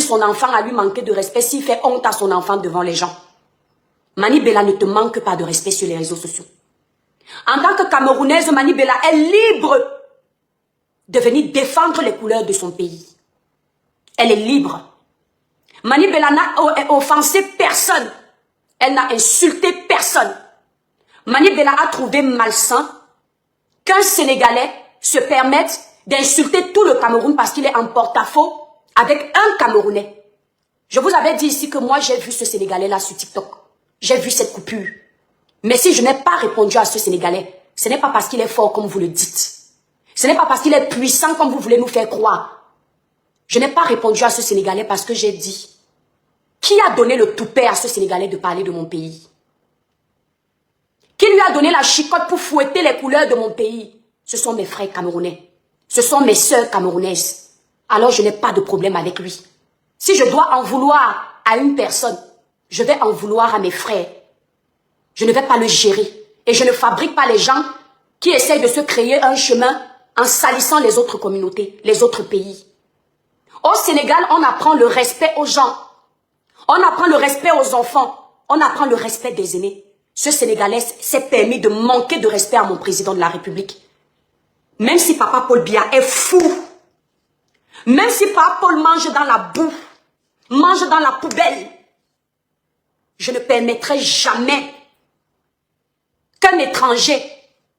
son enfant à lui manquer de respect s'il fait honte à son enfant devant les gens. Mani Bella ne te manque pas de respect sur les réseaux sociaux. En tant que Camerounaise, Mani Bella est libre de venir défendre les couleurs de son pays. Elle est libre. Mani Bella n'a offensé personne. Elle n'a insulté personne. Mani Bella a trouvé malsain qu'un Sénégalais se permette d'insulter tout le Cameroun parce qu'il est en porte-à-faux avec un Camerounais. Je vous avais dit ici que moi j'ai vu ce Sénégalais-là sur TikTok. J'ai vu cette coupure. Mais si je n'ai pas répondu à ce Sénégalais, ce n'est pas parce qu'il est fort comme vous le dites. Ce n'est pas parce qu'il est puissant comme vous voulez nous faire croire. Je n'ai pas répondu à ce Sénégalais parce que j'ai dit, qui a donné le toupet à ce Sénégalais de parler de mon pays? Qui lui a donné la chicotte pour fouetter les couleurs de mon pays? Ce sont mes frères camerounais. Ce sont mes sœurs camerounaises. Alors je n'ai pas de problème avec lui. Si je dois en vouloir à une personne, je vais en vouloir à mes frères. Je ne vais pas le gérer. Et je ne fabrique pas les gens qui essayent de se créer un chemin en salissant les autres communautés, les autres pays. Au Sénégal, on apprend le respect aux gens. On apprend le respect aux enfants. On apprend le respect des aînés. Ce Sénégalais s'est permis de manquer de respect à mon président de la République. Même si Papa Paul Biya est fou, même si Papa Paul mange dans la boue, mange dans la poubelle, je ne permettrai jamais qu'un étranger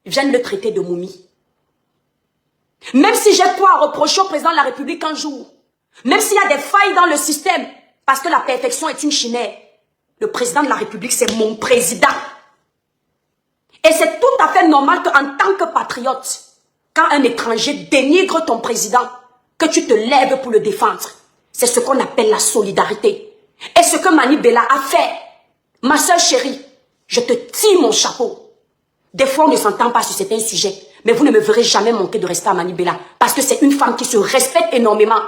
vienne le traiter de momie. Même si j'ai quoi à reprocher au président de la République un jour, même s'il y a des failles dans le système, parce que la perfection est une chimère, le président de la République, c'est mon président. Et c'est tout à fait normal qu'en tant que patriote, quand un étranger dénigre ton président, que tu te lèves pour le défendre. C'est ce qu'on appelle la solidarité. Et ce que Mani Bella a fait, ma soeur chérie, je te tire mon chapeau. Des fois, on ne s'entend pas sur certains sujets, mais vous ne me verrez jamais manquer de respect à Mani Bella, parce que c'est une femme qui se respecte énormément.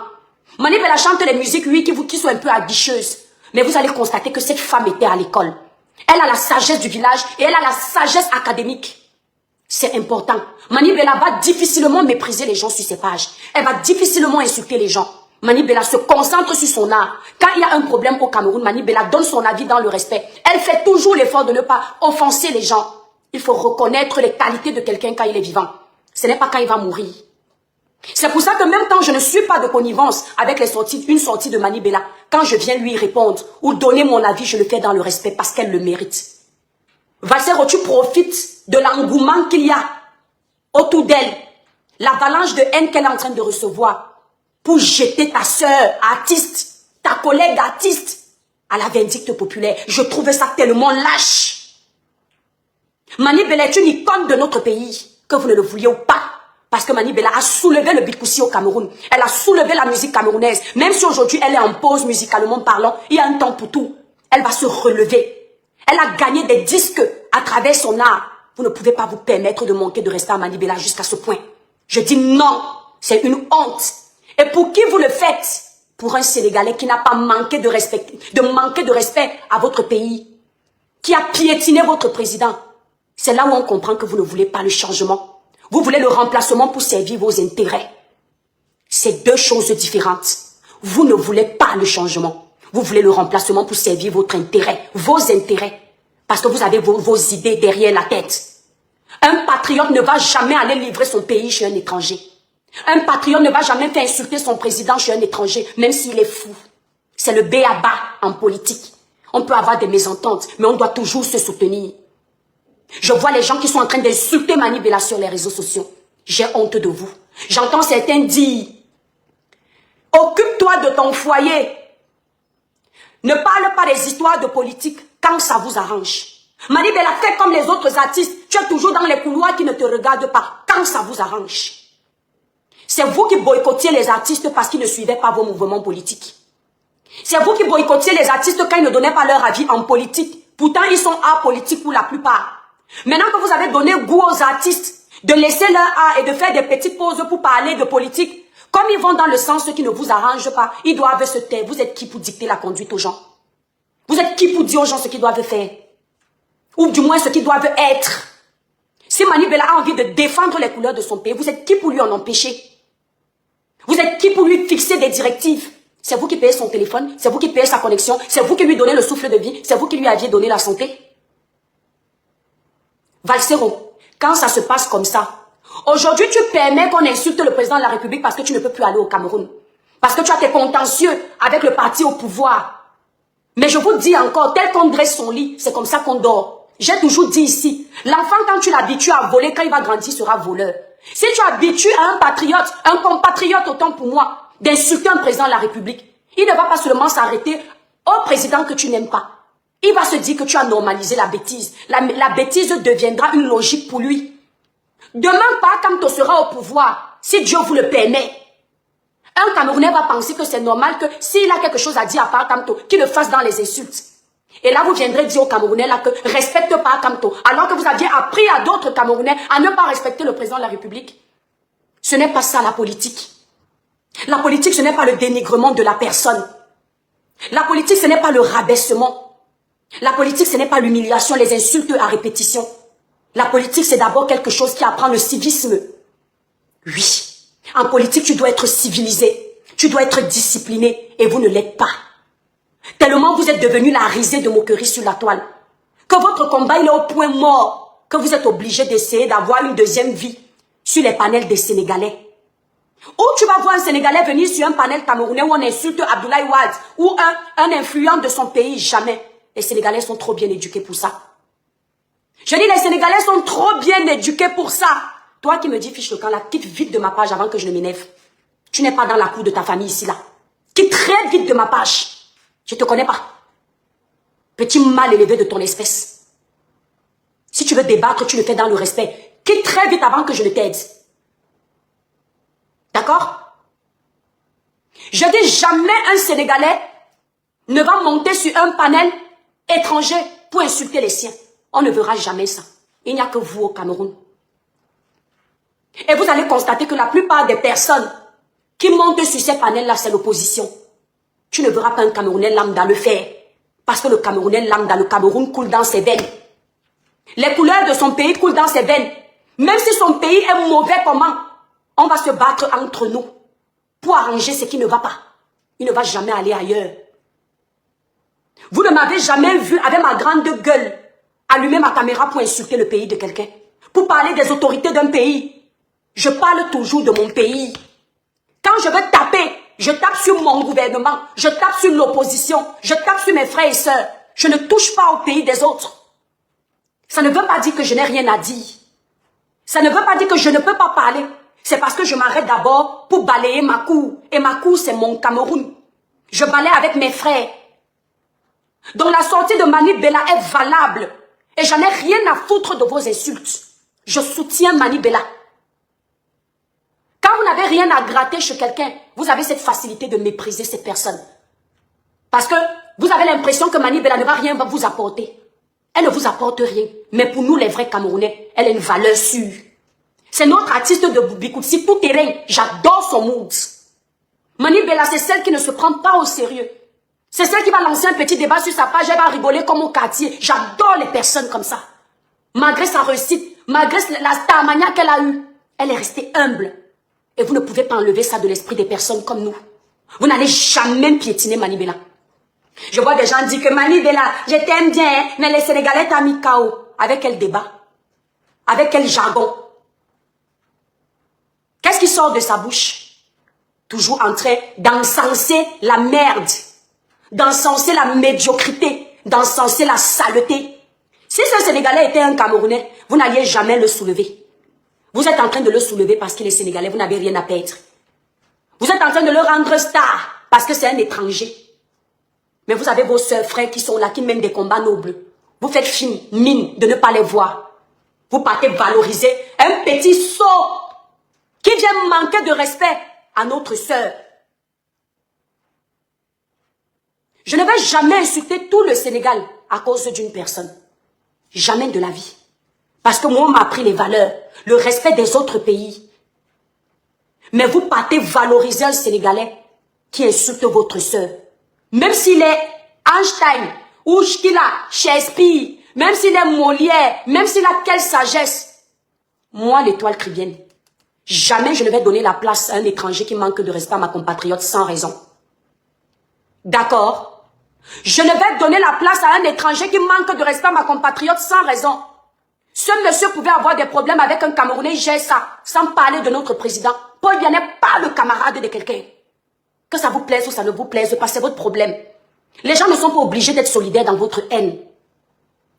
Mani Bella chante les musiques, oui, qui sont un peu aguicheuses, mais vous allez constater que cette femme était à l'école. Elle a la sagesse du village et elle a la sagesse académique. C'est important. Mani Bella va difficilement mépriser les gens sur ses pages. Elle va difficilement insulter les gens. Mani Bella se concentre sur son art. Quand il y a un problème au Cameroun, Mani Bella donne son avis dans le respect. Elle fait toujours l'effort de ne pas offenser les gens. Il faut reconnaître les qualités de quelqu'un quand il est vivant. Ce n'est pas quand il va mourir. C'est pour ça que même quand je ne suis pas de connivence avec une sortie de Mani Bella, quand je viens lui répondre ou donner mon avis, je le fais dans le respect parce qu'elle le mérite. Valsero, tu profites de l'engouement qu'il y a autour d'elle, l'avalanche de haine qu'elle est en train de recevoir pour jeter ta sœur artiste, ta collègue artiste à la vindicte populaire. Je trouvais ça tellement lâche. Mani Bella est une icône de notre pays, que vous ne le vouliez ou pas. Parce que Mani Bella a soulevé le Bikoussi au Cameroun. Elle a soulevé la musique camerounaise. Même si aujourd'hui elle est en pause musicalement parlant, il y a un temps pour tout. Elle va se relever. Elle a gagné des disques à travers son art. Vous ne pouvez pas vous permettre de manquer de respect à Mani Bella jusqu'à ce point. Je dis non, c'est une honte. Et pour qui vous le faites? Pour un Sénégalais qui n'a pas manqué de respect à votre pays, qui a piétiné votre président. C'est là où on comprend que vous ne voulez pas le changement. Vous voulez le remplacement pour servir vos intérêts. C'est deux choses différentes. Vous ne voulez pas le changement. Vous voulez le remplacement pour servir votre intérêt, vos intérêts. Parce que vous avez vos idées derrière la tête. Un patriote ne va jamais aller livrer son pays chez un étranger. Un patriote ne va jamais faire insulter son président chez un étranger, même s'il est fou. C'est le b.a.-ba en politique. On peut avoir des mésententes, mais on doit toujours se soutenir. Je vois les gens qui sont en train d'insulter Mani Bella sur les réseaux sociaux. J'ai honte de vous. J'entends certains dire, occupe-toi de ton foyer. Ne parle pas des histoires de politique quand ça vous arrange. Mani Bella, fait comme les autres artistes. Tu es toujours dans les couloirs qui ne te regardent pas quand ça vous arrange. C'est vous qui boycottiez les artistes parce qu'ils ne suivaient pas vos mouvements politiques. C'est vous qui boycottiez les artistes quand ils ne donnaient pas leur avis en politique. Pourtant, ils sont apolitiques pour la plupart. Maintenant que vous avez donné goût aux artistes de laisser leur art et de faire des petites pauses pour parler de politique, comme ils vont dans le sens qui ne vous arrange pas, ils doivent se taire. Vous êtes qui pour dicter la conduite aux gens? Vous êtes qui pour dire aux gens ce qu'ils doivent faire? Ou du moins ce qu'ils doivent être? Si Mani Bella a envie de défendre les couleurs de son pays, vous êtes qui pour lui en empêcher? Vous êtes qui pour lui fixer des directives? C'est vous qui payez son téléphone, c'est vous qui payez sa connexion, c'est vous qui lui donnez le souffle de vie, c'est vous qui lui aviez donné la santé. Valsero, quand ça se passe comme ça, aujourd'hui tu permets qu'on insulte le président de la République parce que tu ne peux plus aller au Cameroun. Parce que tu as tes contentieux avec le parti au pouvoir. Mais je vous dis encore, tel qu'on dresse son lit, c'est comme ça qu'on dort. J'ai toujours dit ici, l'enfant quand tu l'habitues à voler, quand il va grandir, sera voleur. Si tu habitues à un patriote, un compatriote autant pour moi, d'insulter un président de la République, il ne va pas seulement s'arrêter au président que tu n'aimes pas. Il va se dire que tu as normalisé la bêtise. La bêtise deviendra une logique pour lui. Demain, Pakamto sera au pouvoir, si Dieu vous le permet. Un Camerounais va penser que c'est normal que s'il a quelque chose à dire à Pakamto, qu'il le fasse dans les insultes. Et là, vous viendrez dire aux Camerounais là que respecte Pakamto, alors que vous aviez appris à d'autres Camerounais à ne pas respecter le président de la République. Ce n'est pas ça la politique. La politique, ce n'est pas le dénigrement de la personne. La politique, ce n'est pas le rabaissement. La politique, ce n'est pas l'humiliation, les insultes à répétition. La politique, c'est d'abord quelque chose qui apprend le civisme. Oui, en politique, tu dois être civilisé. Tu dois être discipliné et vous ne l'êtes pas. Tellement vous êtes devenu la risée de moquerie sur la toile. Que votre combat il est au point mort. Que vous êtes obligé d'essayer d'avoir une deuxième vie sur les panels des Sénégalais. Ou tu vas voir un Sénégalais venir sur un panel camerounais où on insulte Abdoulaye Wade ou un influent de son pays, jamais. Les Sénégalais sont trop bien éduqués pour ça. Je dis les Sénégalais sont trop bien éduqués pour ça. Toi qui me dis fiche le camp là, quitte vite de ma page avant que je ne m'énerve. Tu n'es pas dans la cour de ta famille ici là. Quitte très vite de ma page. Je ne te connais pas. Petit mal élevé de ton espèce. Si tu veux débattre, tu le fais dans le respect. Quitte très vite avant que je ne t'aide. D'accord? Je dis jamais un Sénégalais ne va monter sur un panel étranger pour insulter les siens. On ne verra jamais ça. Il n'y a que vous au Cameroun. Et vous allez constater que la plupart des personnes qui montent sur ces panels-là, c'est l'opposition. Tu ne verras pas un Camerounais lambda le faire. Parce que le Camerounais lambda, le Cameroun coule dans ses veines. Les couleurs de son pays coulent dans ses veines. Même si son pays est mauvais comment, on va se battre entre nous pour arranger ce qui ne va pas. Il ne va jamais aller ailleurs. Vous ne m'avez jamais vu avec ma grande gueule allumer ma caméra pour insulter le pays de quelqu'un. Pour parler des autorités d'un pays. Je parle toujours de mon pays. Quand je veux taper, je tape sur mon gouvernement, je tape sur l'opposition, je tape sur mes frères et sœurs. Je ne touche pas au pays des autres. Ça ne veut pas dire que je n'ai rien à dire. Ça ne veut pas dire que je ne peux pas parler. C'est parce que je m'arrête d'abord pour balayer ma cour. Et ma cour, c'est mon Cameroun. Je balaye avec mes frères. Donc la sortie de Mani Bella est valable. Et j'en ai rien à foutre de vos insultes. Je soutiens Mani Bella. Quand vous n'avez rien à gratter chez quelqu'un, vous avez cette facilité de mépriser cette personne. Parce que vous avez l'impression que Mani Bella ne va rien vous apporter. Elle ne vous apporte rien. Mais pour nous, les vrais Camerounais, elle a une valeur sûre. C'est notre artiste de Bikoutsi, tout terrain. J'adore son mood. Mani Bella, c'est celle qui ne se prend pas au sérieux. C'est celle qui va lancer un petit débat sur sa page, elle va rigoler comme au quartier. J'adore les personnes comme ça. Malgré sa réussite, malgré la starmania qu'elle a eue, elle est restée humble. Et vous ne pouvez pas enlever ça de l'esprit des personnes comme nous. Vous n'allez jamais piétiner Mani Bella. Je vois des gens dire que Mani Bella, je t'aime bien, mais les Sénégalais t'ont mis KO. Avec quel débat? Avec quel jargon? Qu'est-ce qui sort de sa bouche? Toujours en train d'encenser la merde, d'encenser la médiocrité, d'encenser la saleté. Si ce Sénégalais était un Camerounais, vous n'alliez jamais le soulever. Vous êtes en train de le soulever parce qu'il est Sénégalais, vous n'avez rien à perdre. Vous êtes en train de le rendre star parce que c'est un étranger. Mais vous avez vos sœurs, frères qui sont là, qui mènent des combats nobles. Vous faites mine de ne pas les voir. Vous partez valoriser un petit sot qui vient manquer de respect à notre sœur. Je ne vais jamais insulter tout le Sénégal à cause d'une personne. Jamais de la vie. Parce que moi, on m'a appris les valeurs, le respect des autres pays. Mais vous partez valoriser un Sénégalais qui insulte votre sœur. Même s'il est Einstein, ou qu'il a Shakespeare, même s'il est Molière, même s'il a quelle sagesse. Moi, l'étoile cribienne, jamais je ne vais donner la place à un étranger qui manque de respect à ma compatriote sans raison. D'accord? Je ne vais donner la place à un étranger qui manque de respect à ma compatriote sans raison. Ce monsieur pouvait avoir des problèmes avec un Camerounais, j'ai ça, sans parler de notre président. Paul Biya n'est pas le camarade de quelqu'un. Que ça vous plaise ou ça ne vous plaise pas, c'est votre problème. Les gens ne sont pas obligés d'être solidaires dans votre haine.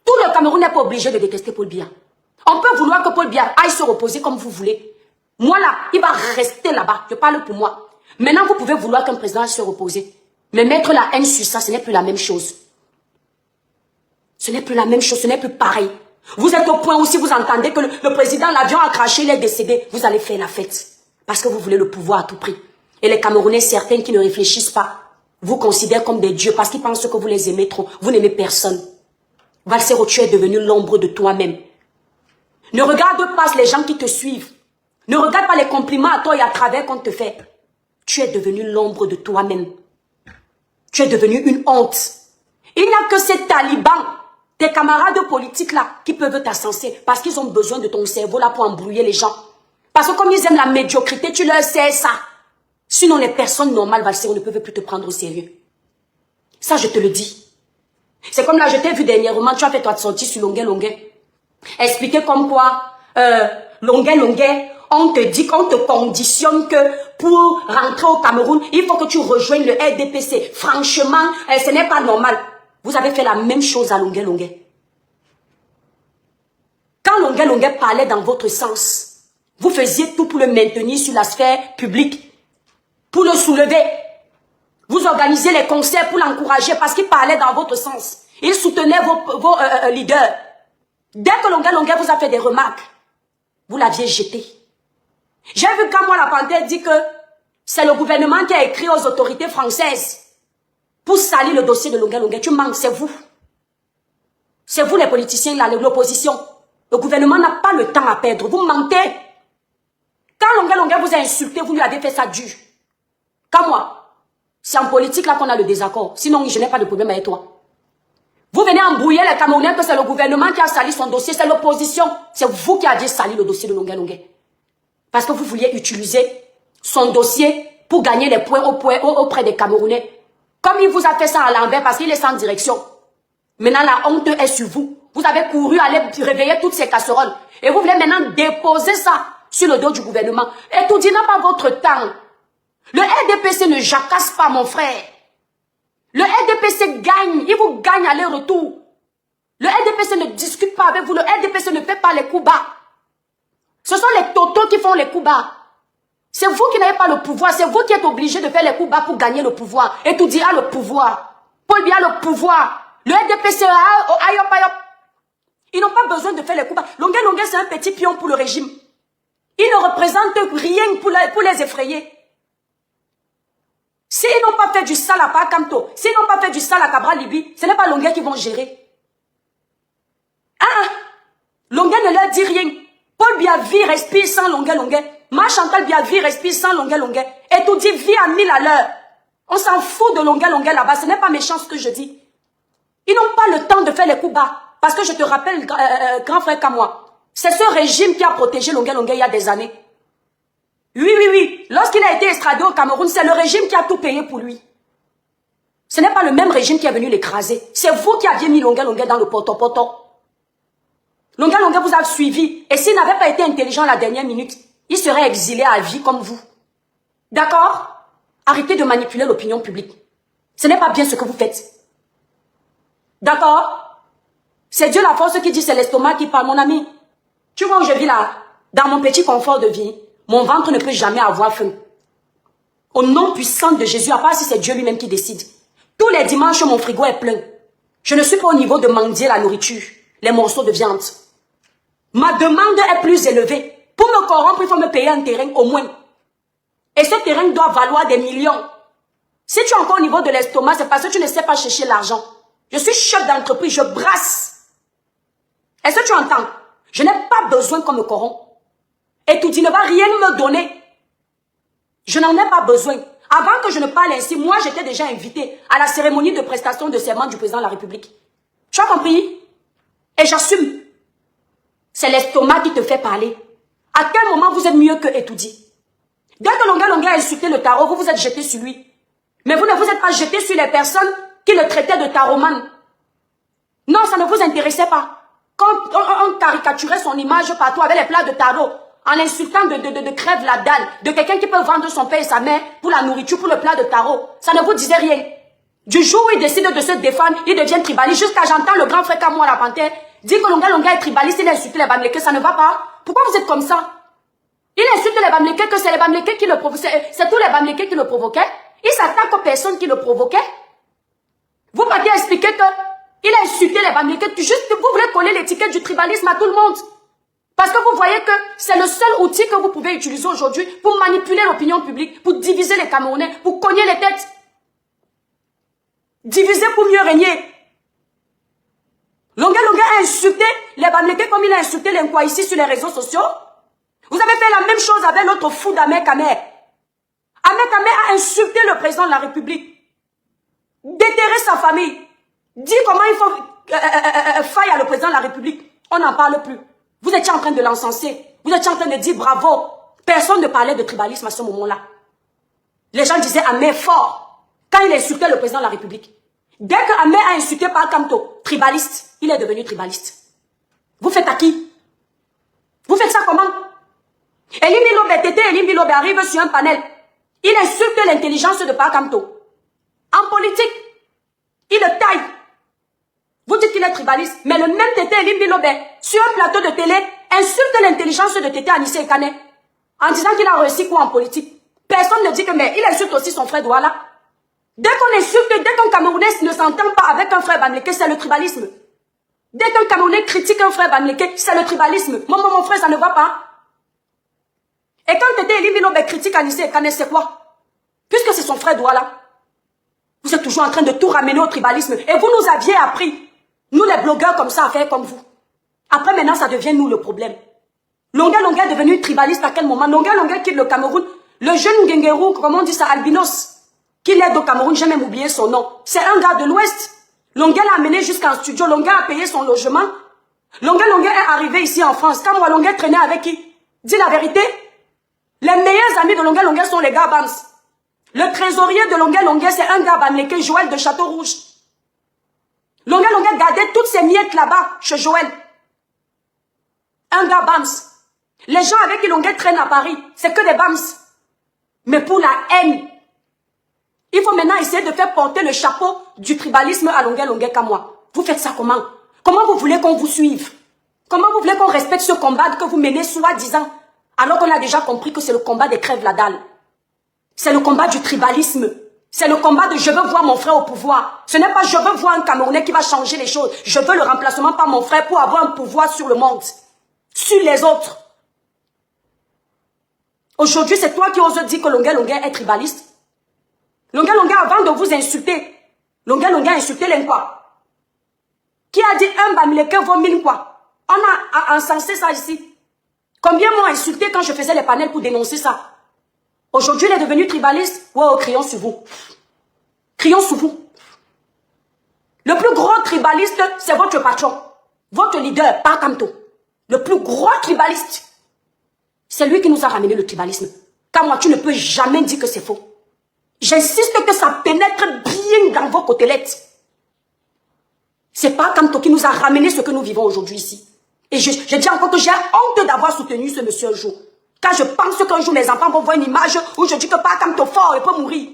Tout le Cameroun n'est pas obligé de détester Paul Biya. On peut vouloir que Paul Biya aille se reposer comme vous voulez. Moi là, il va rester là-bas, je parle pour moi. Maintenant, vous pouvez vouloir qu'un président aille se reposer. Mais mettre la haine sur ça, ce n'est plus la même chose. Ce n'est plus la même chose, ce n'est plus pareil. Vous êtes au point où si vous entendez que le président, l'avion a craché, il est décédé, vous allez faire la fête. Parce que vous voulez le pouvoir à tout prix. Et les Camerounais, certains qui ne réfléchissent pas, vous considèrent comme des dieux parce qu'ils pensent que vous les aimez trop. Vous n'aimez personne. Valsero, tu es devenu l'ombre de toi-même. Ne regarde pas les gens qui te suivent. Ne regarde pas les compliments à toi et à travers qu'on te fait. Tu es devenu l'ombre de toi-même. Tu es devenu une honte. Il n'y a que ces talibans, tes camarades politiques là, qui peuvent t'ascenser parce qu'ils ont besoin de ton cerveau là pour embrouiller les gens. Parce que comme ils aiment la médiocrité, tu leur sais ça. Sinon les personnes normales, Valsero, ne peuvent plus te prendre au sérieux. Ça, je te le dis. C'est comme là, je t'ai vu dernièrement, tu as fait toi sortie sur Longuet Longuet. Expliquer comme quoi, Longuet Longuet, on te dit qu'on te conditionne que pour rentrer au Cameroun, il faut que tu rejoignes le RDPC. Franchement, ce n'est pas normal. Vous avez fait la même chose à Longuet Longuet. Quand Longuet Longuet parlait dans votre sens, vous faisiez tout pour le maintenir sur la sphère publique, pour le soulever. Vous organisez les concerts pour l'encourager parce qu'il parlait dans votre sens. Il soutenait vos leaders. Dès que Longuet Longuet vous a fait des remarques, vous l'aviez jeté. J'ai vu quand moi la panthère dit que c'est le gouvernement qui a écrit aux autorités françaises pour salir le dossier de Longuet Longuet. Tu manques, c'est vous. C'est vous les politiciens, l'opposition. Le gouvernement n'a pas le temps à perdre. Vous mentez. Quand Longuet Longuet vous a insulté, vous lui avez fait ça dur. Quand moi, c'est en politique là qu'on a le désaccord. Sinon, je n'ai pas de problème avec toi. Vous venez embrouiller les Camerounais que c'est le gouvernement qui a sali son dossier, c'est l'opposition. C'est vous qui aviez sali le dossier de Longuet Longuet. Parce que vous vouliez utiliser son dossier pour gagner les points auprès des Camerounais. Comme il vous a fait ça à l'envers parce qu'il est sans direction. Maintenant, la honte est sur vous. Vous avez couru aller réveiller toutes ces casseroles. Et vous voulez maintenant déposer ça sur le dos du gouvernement. Et tout dit n'a pas votre temps. Le RDPC ne jacasse pas, mon frère. Le RDPC gagne. Il vous gagne aller-retour. Le RDPC ne discute pas avec vous. Le RDPC ne fait pas les coups bas. Ce sont les totos qui font les coups bas. C'est vous qui n'avez pas le pouvoir. C'est vous qui êtes obligé de faire les coups bas pour gagner le pouvoir. Et tout dit a le pouvoir. Paul Biya a le pouvoir. Le RDPC ayop ayop. Ils n'ont pas besoin de faire les coups bas. Longuet Longuet, c'est un petit pion pour le régime. Ils ne représentent rien pour les effrayer. S'ils n'ont pas fait du sale à Pakamto, s'ils n'ont pas fait du sale à Cabral Libi, ce n'est pas Longuet qui vont gérer. Ah, Longuet ne leur dit rien. Paul Biya vit, respire sans Longuet Longuet. Ma Chantal Biya vit, respire sans Longuet Longuet. Et tout dit vit à 1000 à l'heure. On s'en fout de Longuet Longuet là-bas. Ce n'est pas méchant ce que je dis. Ils n'ont pas le temps de faire les coups bas. Parce que je te rappelle, grand frère comme moi, c'est ce régime qui a protégé Longuet Longuet il y a des années. Oui. Lorsqu'il a été extradé au Cameroun, c'est le régime qui a tout payé pour lui. Ce n'est pas le même régime qui est venu l'écraser. C'est vous qui aviez mis Longuet Longuet dans le poto-poto. Longuet Longuet vous a suivi. Et s'il n'avait pas été intelligent à la dernière minute, il serait exilé à vie comme vous. D'accord? Arrêtez de manipuler l'opinion publique. Ce n'est pas bien ce que vous faites. D'accord? C'est Dieu la force qui dit, c'est l'estomac qui parle, mon ami. Tu vois où je vis là? Dans mon petit confort de vie, mon ventre ne peut jamais avoir faim. Au nom puissant de Jésus, à part si c'est Dieu lui-même qui décide. Tous les dimanches, mon frigo est plein. Je ne suis pas au niveau de mendier la nourriture, les morceaux de viande. Ma demande est plus élevée. Pour me corrompre, il faut me payer un terrain au moins. Et ce terrain doit valoir des millions. Si tu es encore au niveau de l'estomac, c'est parce que tu ne sais pas chercher l'argent. Je suis chef d'entreprise, je brasse. Est-ce que tu entends? Je n'ai pas besoin qu'on me corrompe. Et tout dit ne va rien me donner. Je n'en ai pas besoin. Avant que je ne parle ainsi, moi j'étais déjà invité à la cérémonie de prestation de serment du président de la République. Tu as compris? Et j'assume. C'est l'estomac qui te fait parler. À quel moment vous êtes mieux que Etoudi? Dès que Longuet Longuet a insulté le tarot, vous vous êtes jeté sur lui. Mais vous ne vous êtes pas jeté sur les personnes qui le traitaient de taromane. Non, ça ne vous intéressait pas. Quand on caricaturait son image partout avec les plats de tarot, en insultant de crève la dalle, de quelqu'un qui peut vendre son père et sa mère pour la nourriture, pour le plat de tarot, ça ne vous disait rien. Du jour où il décide de se défendre, il devient tribaliste. Jusqu'à j'entends le grand frère Kamwa la panthère dire que Longa Longa est tribaliste, il insulte les Bamileke, ça ne va pas. Pourquoi vous êtes comme ça? Il insulte les Bamileke, que c'est les Bamileke qui le provoquaient. C'est tous les Bamileke qui le provoquaient. Il s'attaque aux personnes qui le provoquaient. Vous partez expliquer que il a insulté les Bamileke. Juste, vous voulez coller l'étiquette du tribalisme à tout le monde. Parce que vous voyez que c'est le seul outil que vous pouvez utiliser aujourd'hui pour manipuler l'opinion publique, pour diviser les Camerounais, pour cogner les têtes. Diviser pour mieux régner. Longa Longa a insulté les Bamileke comme il a insulté les Nkwa ici sur les réseaux sociaux. Vous avez fait la même chose avec l'autre fou d'Ahmed Kamer. Ahmed Kamer a insulté le président de la République. Déterré sa famille. Dit comment il faut faille à le président de la République. On n'en parle plus. Vous étiez en train de l'encenser. Vous étiez en train de dire bravo. Personne ne parlait de tribalisme à ce moment-là. Les gens disaient Ahmed fort quand il insultait le président de la République. Dès que Ahmed a insulté par Kamto, tribaliste, il est devenu tribaliste. Vous faites à qui? Vous faites ça comment? Elim Bilobe, Tété Elim Bilobe arrive sur un panel. Il insulte l'intelligence de Pakamto. En politique, il le taille. Vous dites qu'il est tribaliste, mais le même Tété Elim Bilobe, sur un plateau de télé, insulte l'intelligence de Tété Anissé Ekane, en disant qu'il a réussi quoi en politique. Personne ne dit que, mais il insulte aussi son frère Douala. Dès qu'on insulte, dès qu'un Camerounais ne s'entend pas avec un frère Bamileke, c'est le tribalisme. Dès qu'un Camerounais critique un frère Bamileke, c'est le tribalisme. Mon frère, ça ne va pas. Et quand Tété Elim Bilobe critique Anissé Ekane, c'est quoi? Puisque c'est son frère Douala. Vous êtes toujours en train de tout ramener au tribalisme. Et vous nous aviez appris, nous les blogueurs comme ça, à faire comme vous. Après maintenant, ça devient nous le problème. Longa Longa est devenu tribaliste à quel moment? Longa Longa quitte le Cameroun. Le jeune Ngengerou, comment on dit ça, albinos, qui l'aide au Cameroun, j'ai même oublié son nom. C'est un gars de l'Ouest. Longa l'a amené jusqu'en studio. Longa a payé son logement. Longa Longa est arrivé ici en France. Quand moi Longa traînait avec qui? Dis la vérité. Les meilleurs amis de Longa Longa sont les gars Bams. Le trésorier de Longa Longa, c'est un gars Bamileke, Joël de Château Rouge. Longa Longa gardait toutes ses miettes là-bas, chez Joël. Un gars Bams. Les gens avec qui Longa traîne à Paris, c'est que des Bams. Mais pour la haine, il faut maintenant essayer de faire porter le chapeau du tribalisme à Longa Longa comme moi. Vous faites ça comment? Comment vous voulez qu'on vous suive? Comment vous voulez qu'on respecte ce combat que vous menez soi-disant? Alors qu'on a déjà compris que c'est le combat des crèves la dalle. C'est le combat du tribalisme. C'est le combat de je veux voir mon frère au pouvoir. Ce n'est pas je veux voir un Camerounais qui va changer les choses. Je veux le remplacement par mon frère pour avoir un pouvoir sur le monde. Sur les autres. Aujourd'hui, c'est toi qui oses dire que Longa Longa est tribaliste. Longa Longa, avant de vous insulter, Longa Longa a insulté l'Nkwa. Qui a dit un Bamileke vaut 1000 quoi? On a encensé ça ici. Combien m'ont insulté quand je faisais les panels pour dénoncer ça? Aujourd'hui, il est devenu tribaliste. Wow, crions sur vous. Crions sur vous. Le plus gros tribaliste, c'est votre patron. Votre leader, Pakamto. Le plus gros tribaliste. C'est lui qui nous a ramené le tribalisme. Car moi, tu ne peux jamais dire que c'est faux. J'insiste que ça pénètre bien dans vos côtelettes. C'est Pakamto qui nous a ramené ce que nous vivons aujourd'hui ici. Et je dis encore que j'ai honte d'avoir soutenu ce monsieur un jour. Car je pense qu'un jour, mes enfants vont voir une image où je dis que Pakamto fort, il peut mourir.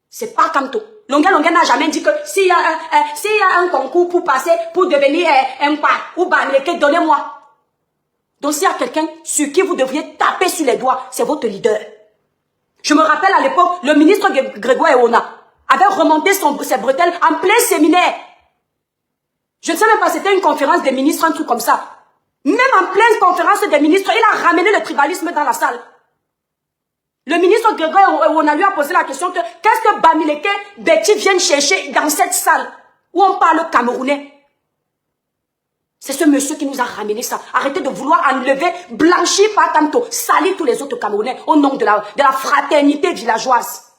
C'est Pakamto. Longa Longa n'a jamais dit que s'il y a un concours pour passer, pour devenir un pas, ou Bamileke, donnez-moi. Donc s'il y a quelqu'un sur qui vous devriez taper sur les doigts, c'est votre leader. Je me rappelle à l'époque, le ministre Grégoire Eona avait remonté ses bretelles en plein séminaire. Je ne sais même pas, c'était une conférence des ministres, un truc comme ça. Même en pleine conférence des ministres, il a ramené le tribalisme dans la salle. Le ministre Grégoire Eona lui a posé la question que qu'est-ce que Bamileke Betty viennent chercher dans cette salle où on parle camerounais? C'est ce monsieur qui nous a ramené ça. Arrêtez de vouloir enlever, blanchir par tanto, salir tous les autres Camerounais au nom de la fraternité villageoise.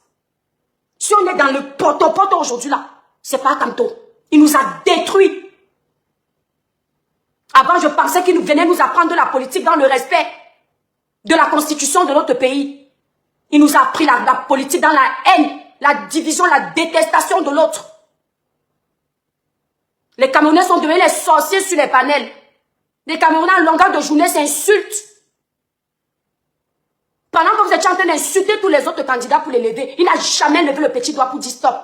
Si on est dans le poto-poto aujourd'hui là, c'est pas tanto. Il nous a détruits. Avant, je pensais qu'il venait nous apprendre la politique dans le respect de la constitution de notre pays. Il nous a appris la politique dans la haine, la division, la détestation de l'autre. Les Camerounais sont devenus les sorciers sur les panels. Les Camerounais en longueur de journée s'insultent. Pendant que vous étiez en train d'insulter tous les autres candidats pour les lever, il n'a jamais levé le petit doigt pour dire stop.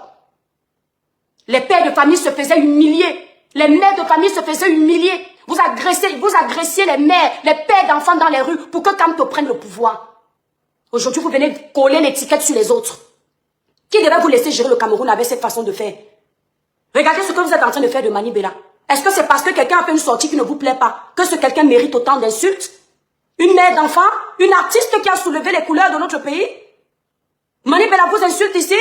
Les pères de famille se faisaient humilier. Les mères de famille se faisaient humilier. Vous agressiez les mères, les pères d'enfants dans les rues pour que Kamto prenne le pouvoir. Aujourd'hui, vous venez coller l'étiquette sur les autres. Qui devait vous laisser gérer le Cameroun avec cette façon de faire? Regardez ce que vous êtes en train de faire de Mani Bella. Est-ce que c'est parce que quelqu'un a fait une sortie qui ne vous plaît pas que ce quelqu'un mérite autant d'insultes? Une mère d'enfant? Une artiste qui a soulevé les couleurs de notre pays? Mani Bella vous insulte ici?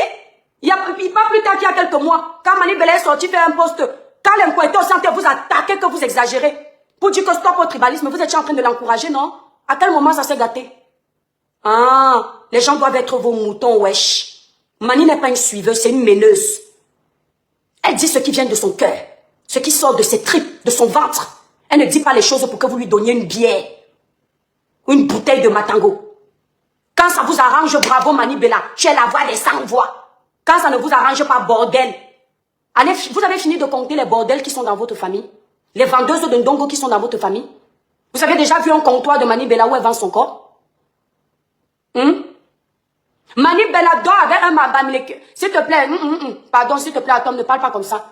Il n'y a pas plus tard qu'il y a quelques mois, quand Mani Bella est sorti faire un poste, quand l'Inqueto vous attaquez que vous exagérez, pour dire que stop au tribalisme, vous étiez en train de l'encourager, non? À quel moment ça s'est gâté? Ah, les gens doivent être vos moutons, wesh. Mani n'est pas une suiveuse, c'est une mêleuse. Elle dit ce qui vient de son cœur, ce qui sort de ses tripes, de son ventre. Elle ne dit pas les choses pour que vous lui donniez une bière ou une bouteille de Matango. Quand ça vous arrange, bravo Mani Bella, tu es la voix des sans-voix. Quand ça ne vous arrange pas, bordel. Allez, vous avez fini de compter les bordels qui sont dans votre famille? Les vendeuses de Ndongo qui sont dans votre famille? Vous avez déjà vu un comptoir de Mani Bella où elle vend son corps? Mani Bella dort avec un Bamileke. S'il te plaît, pardon, s'il te plaît, attends, ne parle pas comme ça.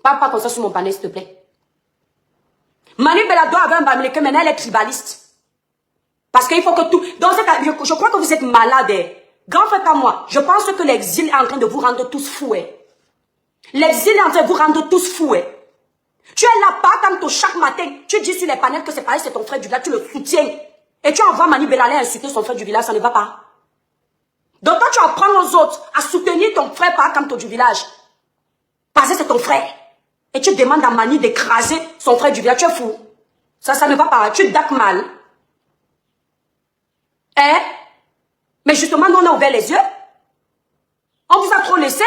Parle pas comme ça sur mon panel, s'il te plaît. Mani Bella dort avec un Bamileke, maintenant elle est tribaliste. Parce qu'il faut que tout... Dans cette... je crois que vous êtes malade. Grand frère comme moi, je pense que l'exil est en train de vous rendre tous fous. L'exil est en train de vous rendre tous fous. Tu es là, pas comme toi, chaque matin, tu dis sur les panels que c'est pareil, c'est ton frère du village, tu le soutiens. Et tu envoies Mani Bella aller insulter son frère du village, ça ne va pas. Donc toi, tu apprends aux autres à soutenir ton frère par comme toi du village. Parce que c'est ton frère. Et tu demandes à Mani d'écraser son frère du village, tu es fou. Ça ne va pas, tu daques mal. Hein? Mais justement, nous, on a ouvert les yeux. On vous a trop laissé.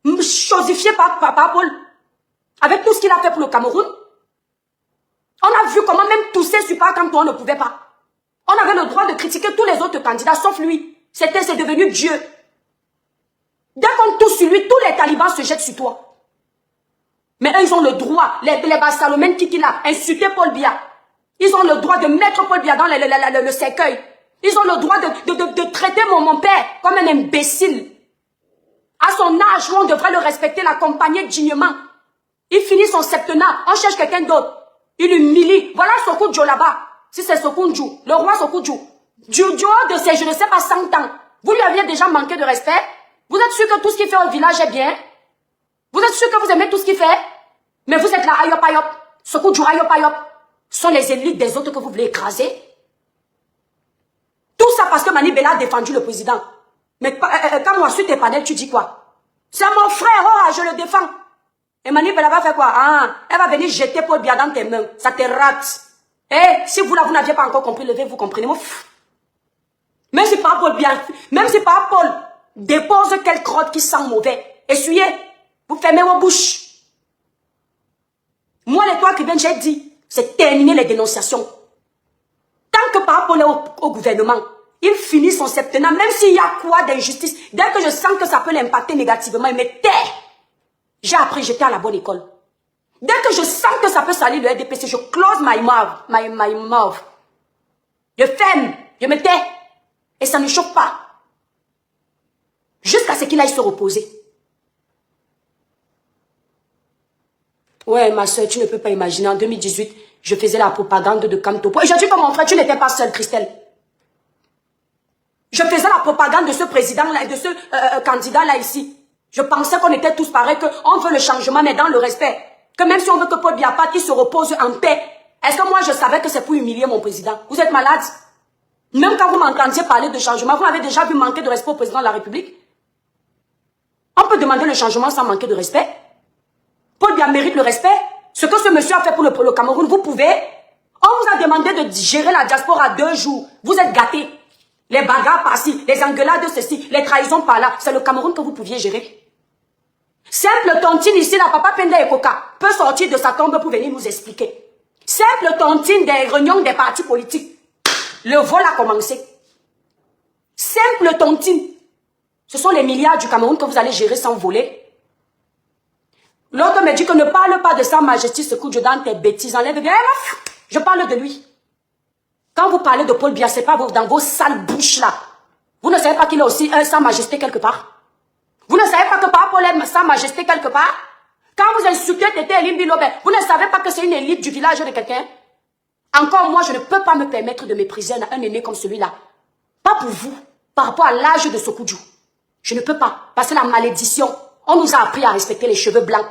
Chosifié par Paul. Avec tout ce qu'il a fait pour le Cameroun. On a vu comment même tousser sur pas quand on ne pouvait pas. On avait le droit de critiquer tous les autres candidats, sauf lui. C'est devenu Dieu. Dès qu'on tousse sur lui, tous les talibans se jettent sur toi. Mais eux, ils ont le droit, les Bassalomènes qui l'a insulté Paul Biya. Ils ont le droit de mettre Paul Biya dans le cercueil. Ils ont le droit de traiter mon père comme un imbécile. À son âge, où on devrait le respecter, l'accompagner dignement. Il finit son septennat, on cherche quelqu'un d'autre. Il humilie. Voilà Sokudjo là-bas. Si c'est Sokudjo, le roi Sokudjo. Du haut de ses, je ne sais pas, 100 ans. Vous lui aviez déjà manqué de respect? Vous êtes sûr que tout ce qu'il fait au village est bien? Vous êtes sûr que vous aimez tout ce qu'il fait? Mais vous êtes là, ayop ayop. Sokudjo, ayop ayop. Ce sont les élites des autres que vous voulez écraser. Tout ça parce que Mani Bella a défendu le président. Mais quand moi, sur tes panels, tu dis quoi? C'est mon frère, oh, je le défends. Et Mani Bella va faire quoi? Ah, elle va venir jeter Paul Biya dans tes mains. Ça te rate. Eh, si vous n'aviez pas encore compris, levez, vous comprenez. Même si pas Paul Biya, même si pas Paul dépose quelle crotte qui sent mauvais, essuyez, vous fermez vos bouches. Moi, les trois qui viennent, j'ai dit, c'est terminer les dénonciations. Tant que par Paul est au gouvernement, il finit son septennat, même s'il y a quoi d'injustice, dès que je sens que ça peut l'impacter négativement, il me tait. J'ai appris, j'étais à la bonne école. Dès que je sens que ça peut salir le RDPC, je close my mouth. Je ferme, je me tais. Et ça ne choque pas. Jusqu'à ce qu'il aille se reposer. Ouais, ma soeur, tu ne peux pas imaginer. En 2018, je faisais la propagande de Kamtopo. Et j'ai dit que mon frère, tu n'étais pas seul, Christelle. Je faisais la propagande de ce président-là, de ce candidat-là ici. Je pensais qu'on était tous pareils, qu'on veut le changement, mais dans le respect. Que même si on veut que Paul Biya parte, il se repose en paix. Est-ce que moi, je savais que c'est pour humilier mon président? Vous êtes malade? Même quand vous m'entendiez parler de changement, vous m'avez déjà vu manquer de respect au président de la République? On peut demander le changement sans manquer de respect? Paul Biya mérite le respect? Ce que ce monsieur a fait pour le Cameroun, vous pouvez? On vous a demandé de gérer la diaspora 2 jours. Vous êtes gâtés. Les bagarres par-ci, les engueulades de ceci, les trahisons par-là. C'est le Cameroun que vous pouviez gérer. Simple tontine ici, la papa Penda et Coca peut sortir de sa tombe pour venir nous expliquer. Simple tontine des réunions des partis politiques. Le vol a commencé. Simple tontine. Ce sont les milliards du Cameroun que vous allez gérer sans voler. L'autre me dit que ne parle pas de Sa Majesté Sékou-Djo dans tes bêtises. Enlève bien. Je parle de lui. Quand vous parlez de Paul Biya, c'est pas dans vos sales bouches là. Vous ne savez pas qu'il a aussi un Sa Majesté quelque part. Vous ne savez pas que par Paul est Sa Majesté quelque part. Quand vous insultez Tété Eline Bilobe, vous ne savez pas que c'est une élite du village de quelqu'un. Encore moi, je ne peux pas me permettre de mépriser un aîné comme celui-là. Pas pour vous, par rapport à l'âge de Sékou-Djo. Je ne peux pas, parce que la malédiction, on nous a appris à respecter les cheveux blancs.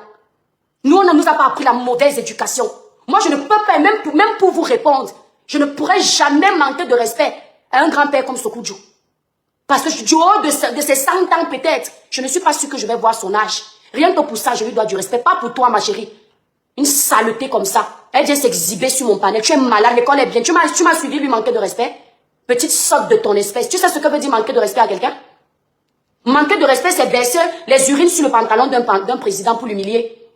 Nous, on ne nous a pas appris la mauvaise éducation. Moi, je ne peux pas, même pour vous répondre, je ne pourrais jamais manquer de respect à un grand-père comme Sékou-Djo. Parce que du haut de ses 100 ans peut-être, je ne suis pas sûre que je vais voir son âge. Rien que pour ça, je lui dois du respect. Pas pour toi, ma chérie. Une saleté comme ça. Elle vient s'exhiber sur mon panel. Tu es malade, l'école est bien. Tu m'as suivi lui manquer de respect. Petite sotte de ton espèce. Tu sais ce que veut dire manquer de respect à quelqu'un? Manquer de respect, c'est baisser les urines sur le pantalon d'un président pour l'humilier.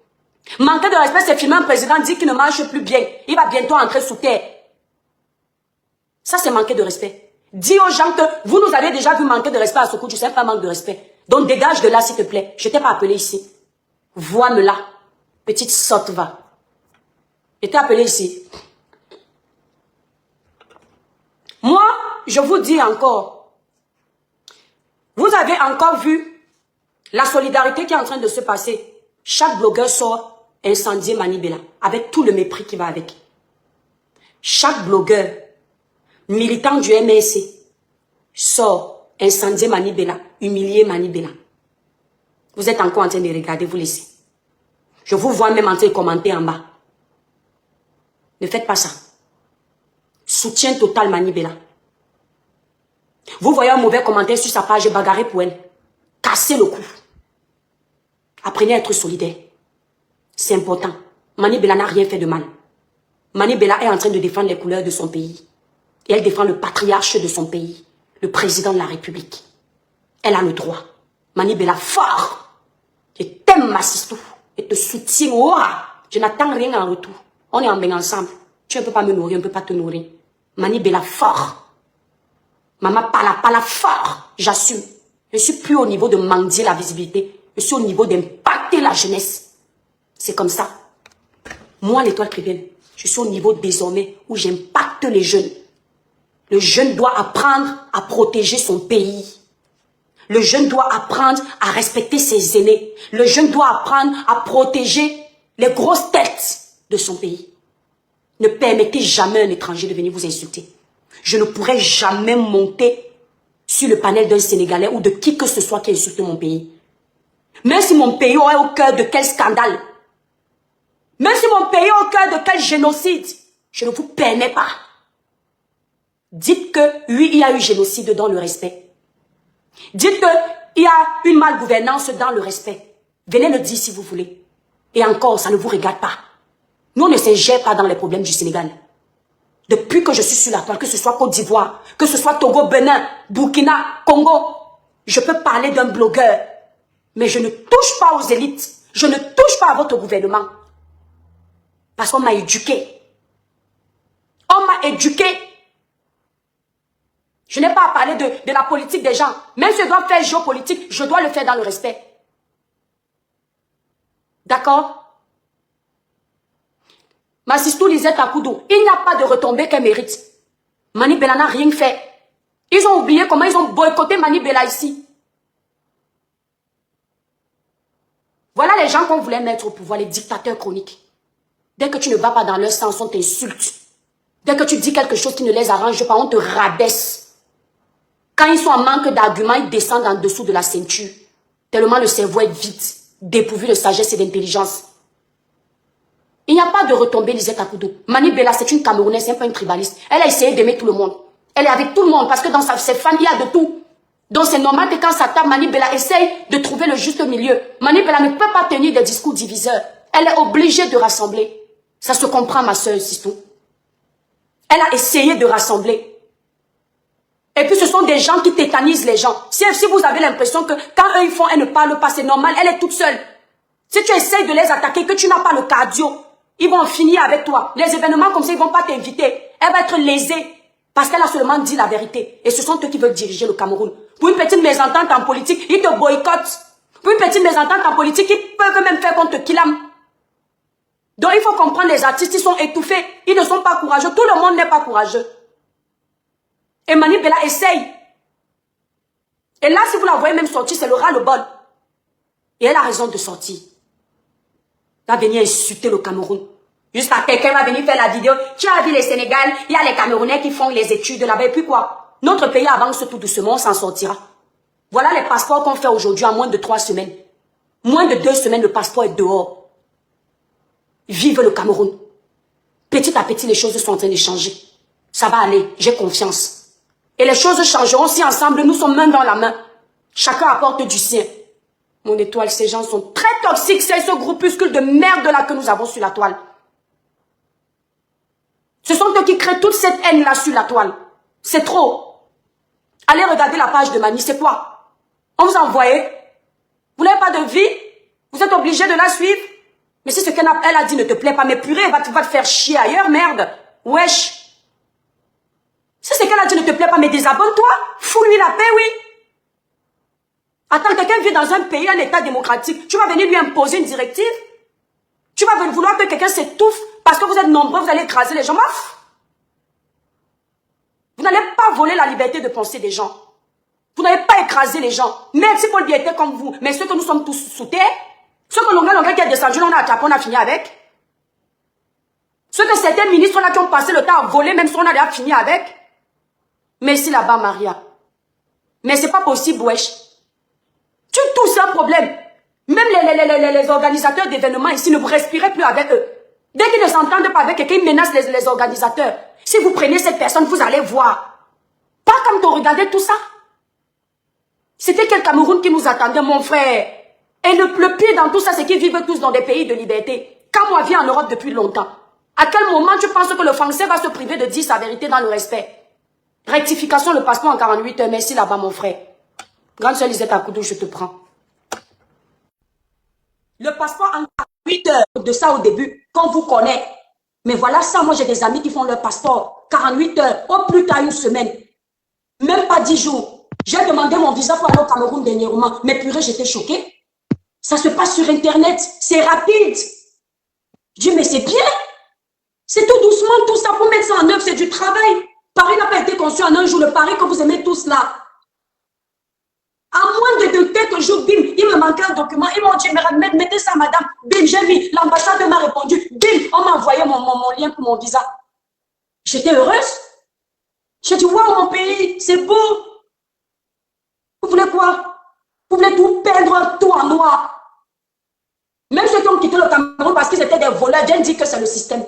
Manquer de respect, c'est filmer un président, dire qu'il ne marche plus bien. Il va bientôt entrer sous terre. Ça, c'est manquer de respect. Dis aux gens que vous nous avez déjà vu manquer de respect à Sékou-Djo, c'est pas manque de respect. Donc dégage de là, s'il te plaît. Je t'ai pas appelé ici. Vois-me là. Petite sotte, va. Je t'ai appelé ici. Moi, je vous dis encore. Vous avez encore vu la solidarité qui est en train de se passer. Chaque blogueur sort incendier Mani Bella, avec tout le mépris qui va avec. Chaque blogueur, militant du MSC, sort incendier Mani Bella, humilier Mani Bella. Vous êtes encore en train de regarder, vous laissez. Je vous vois même en train de commenter en bas. Ne faites pas ça. Soutien total Mani Bella. Vous voyez un mauvais commentaire sur sa page, bagarrez pour elle. Cassez le cou. Apprenez à être solidaire. C'est important. Mani Bella n'a rien fait de mal. Mani Bella est en train de défendre les couleurs de son pays. Et elle défend le patriarche de son pays, le président de la République. Elle a le droit. Mani Bella fort. Je t'aime, Massistou. Et te soutiens. Oh, je n'attends rien en retour. On est en bain ensemble. Tu ne peux pas me nourrir, on ne peut pas te nourrir. Mani Bella fort. Maman pala fort. J'assume. Je suis plus au niveau de mendier la visibilité. Je suis au niveau d'impacter la jeunesse. C'est comme ça. Moi, l'étoile chrétienne, je suis au niveau désormais où j'impacte les jeunes. Le jeune doit apprendre à protéger son pays. Le jeune doit apprendre à respecter ses aînés. Le jeune doit apprendre à protéger les grosses têtes de son pays. Ne permettez jamais à un étranger de venir vous insulter. Je ne pourrai jamais monter sur le panel d'un Sénégalais ou de qui que ce soit qui insulte mon pays. Même si mon pays est au cœur de quel scandale, même si mon pays est au cœur de quel génocide, je ne vous permets pas. Dites que oui, il y a eu génocide dans le respect. Dites qu'il y a une malgouvernance dans le respect. Venez le dire si vous voulez. Et encore, ça ne vous regarde pas. Nous, on ne s'ingère pas dans les problèmes du Sénégal. Depuis que je suis sur la toile, que ce soit Côte d'Ivoire, que ce soit Togo, Benin, Burkina, Congo, je peux parler d'un blogueur. Mais je ne touche pas aux élites. Je ne touche pas à votre gouvernement. Parce qu'on m'a éduqué. On m'a éduqué. Je n'ai pas à parler de la politique des gens. Même si je dois faire géopolitique, je dois le faire dans le respect. D'accord? Massistou Lisette Akoudou, il n'y a pas de retombée qu'elle mérite. Mani Bella n'a rien fait. Ils ont oublié comment ils ont boycotté Mani Bella ici. Voilà les gens qu'on voulait mettre au pouvoir, les dictateurs chroniques. Dès que tu ne vas pas dans leur sens, on t'insulte. Dès que tu dis quelque chose qui ne les arrange pas, on te rabaisse. Quand ils sont en manque d'arguments, ils descendent en dessous de la ceinture. Tellement le cerveau est vide, dépourvu de sagesse et d'intelligence. Il n'y a pas de retombée, Lisette Akoudou. Mani Bella, c'est une Camerounaise, c'est pas une tribaliste. Elle a essayé d'aimer tout le monde. Elle est avec tout le monde parce que dans ses fans, il y a de tout. Donc c'est normal que quand ça tape, Mani Bella essaye de trouver le juste milieu. Mani Bella ne peut pas tenir des discours diviseurs. Elle est obligée de rassembler. Ça se comprend, ma soeur, Sistou. Elle a essayé de rassembler. Et puis ce sont des gens qui tétanisent les gens. Si vous avez l'impression que quand eux ils font, elle ne parle pas, c'est normal, elle est toute seule. Si tu essayes de les attaquer, que tu n'as pas le cardio, ils vont en finir avec toi. Les événements comme ça, ils ne vont pas t'inviter. Elle va être lésée. Parce qu'elle a seulement dit la vérité. Et ce sont eux qui veulent diriger le Cameroun. Pour une petite mésentente en politique, ils te boycottent. Pour une petite mésentente en politique, ils peuvent même faire qu'on te killame. Donc il faut comprendre, les artistes, ils sont étouffés. Ils ne sont pas courageux. Tout le monde n'est pas courageux. Et Mani Bella essaye. Et là, si vous la voyez même sortir, c'est le ras-le-bol. Et elle a raison de sortir. Elle va venir insulter le Cameroun. Jusqu'à quelqu'un va venir faire la vidéo. Tu as vu les Sénégal, il y a les Camerounais qui font les études là-bas. Et puis quoi? Notre pays avance tout doucement, on s'en sortira. Voilà les passeports qu'on fait aujourd'hui en moins de 3 semaines. Moins de 2 semaines, le passeport est dehors. Vive le Cameroun. Petit à petit, les choses sont en train de changer. Ça va aller, j'ai confiance. Et les choses changeront si ensemble, nous sommes main dans la main. Chacun apporte du sien. Mon étoile, ces gens sont très toxiques. C'est ce groupuscule de merde là que nous avons sur la toile. Ce sont eux qui créent toute cette haine-là sur la toile. C'est trop. Allez regarder la page de Mani, c'est quoi? On vous a envoyé. Vous n'avez pas de vie? Vous êtes obligé de la suivre? Mais si ce qu'elle a dit ne te plaît pas, mais purée, va te faire chier ailleurs, merde. Wesh. Si ce qu'elle a dit ne te plaît pas, mais désabonne-toi. Fous-lui la paix, oui. Attends, quelqu'un vit dans un pays, un état démocratique. Tu vas venir lui imposer une directive? Tu vas vouloir que quelqu'un s'étouffe parce que vous êtes nombreux, vous allez écraser les gens. Vous n'allez pas voler la liberté de penser des gens. Vous n'allez pas écraser les gens. Même si Paul Biya était comme vous, mais ceux que nous sommes tous sous terre, ceux que Longa qui est descendu, on a attrapé, on a fini avec. Ceux que certains ministres là qui ont passé le temps à voler, même si on a déjà fini avec. Merci là-bas, Maria. Mais c'est pas possible, wesh. Tu tousses un problème. Même les organisateurs d'événements ici ne vous respirez plus avec eux. Dès qu'ils ne s'entendent pas avec quelqu'un, ils menacent les organisateurs. Si vous prenez cette personne, vous allez voir. Pas comme tu regardais tout ça. C'était quel Cameroun qui nous attendait, mon frère. Et le pire dans tout ça, c'est qu'ils vivent tous dans des pays de liberté. Quand moi, je vis en Europe depuis longtemps. À quel moment tu penses que le Français va se priver de dire sa vérité dans le respect? Rectification, le passeport en 48 heures. Merci là-bas, mon frère. Grande soeur Lisette Akoudou, je te prends. Le passeport en 48 heures. De ça au début, qu'on vous connaît. Mais voilà ça, moi j'ai des amis qui font leur passeport. 48 heures, au plus tard une semaine. Même pas 10 jours. J'ai demandé mon visa pour aller au Cameroun dernièrement. Mais purée, j'étais choquée. Ça se passe sur Internet. C'est rapide. Je dis, mais c'est bien. C'est tout doucement, tout ça. Pour mettre ça en œuvre, c'est du travail. Paris n'a pas été conçu en un jour. Le Paris que vous aimez tous là. En moins de quelques jours, bim, il me manquait un document. Ils m'ont dit, mettez ça, madame. Bim, j'ai mis. L'ambassade m'a répondu. Bim, on m'a envoyé mon lien pour mon visa. J'étais heureuse. J'ai dit, waouh, mon pays, c'est beau. Vous voulez quoi? Vous voulez tout perdre, tout en noir. Même ceux qui ont quitté le Cameroun parce qu'ils étaient des voleurs, j'ai dit que c'est le système.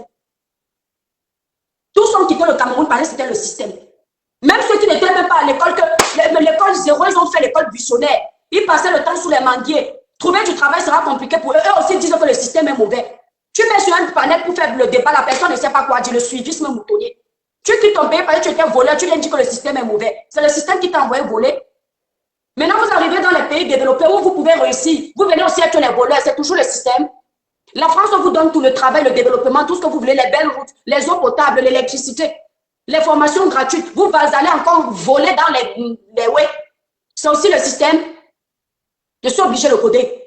Tous ont quitté le Cameroun parce que c'était le système. Même ceux qui n'étaient même pas à l'école, l'école zéro, ils ont fait l'école buissonnaire. Ils passaient le temps sous les manguiers. Trouver du travail sera compliqué pour eux. Eux aussi disent que le système est mauvais. Tu mets sur un panel pour faire le débat, la personne ne sait pas quoi dire, le suivisme moutonnier. Tu quittes ton pays parce que tu étais voleur, tu viens dire que le système est mauvais. C'est le système qui t'a envoyé voler. Maintenant, vous arrivez dans les pays développés où vous pouvez réussir. Vous venez aussi être les voleurs, c'est toujours le système. La France vous donne tout le travail, le développement, tout ce que vous voulez, les belles routes, les eaux potables, l'électricité, les formations gratuites. Vous allez encore voler dans les ouais. C'est aussi le système. Je suis obligé de coder.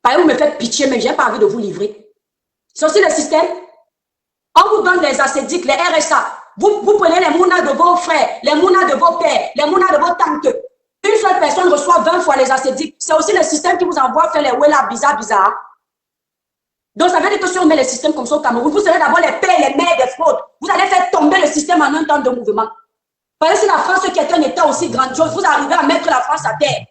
Par exemple, vous me faites pitié, mais je n'ai pas envie de vous livrer. C'est aussi le système. On vous donne les assédiques, les RSA. Vous prenez les mounas de vos frères, les mounas de vos pères, les mounas de vos tantes. Une seule personne reçoit 20 fois les assédiques. C'est aussi le système qui vous envoie faire les ouélas bizarres. Donc, ça veut dire que si on met les systèmes comme ça au Cameroun, vous serez d'abord les pères et les mères des fraudes. Vous allez faire tomber le système en un temps de mouvement. Parce que si la France, qui est un État aussi grandiose, vous arrivez à mettre la France à terre.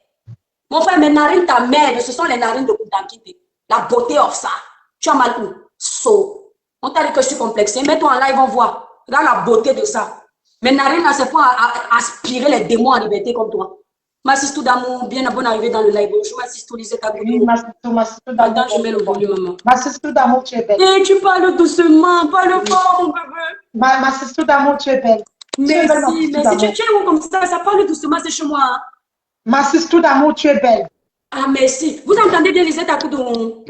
Mon frère, mes narines, ta mère, ce sont les narines de Koutankité. La beauté of ça. Tu as mal où? So. On t'a dit que je suis complexée. Mets-toi en live, on voit. Regarde la beauté de ça. Mes narines, là, c'est pour aspirer les démons en liberté comme toi. Ma sister d'amour, bien bonne arrivée dans le live. Bonjour, ma sister Lisette Akoudou. Oui, ma sister d'amour. Attends, je mets le volume, maman. Ma sister d'amour, tu es belle. Et tu parles doucement, parle fort, mon bébé. Ma sister d'amour, tu es belle. Merci, merci. Tu es où comme ça parle doucement, c'est chez moi. Hein? Ma sister d'amour, tu es belle. Ah, merci. Vous entendez bien Lisette Akoudou?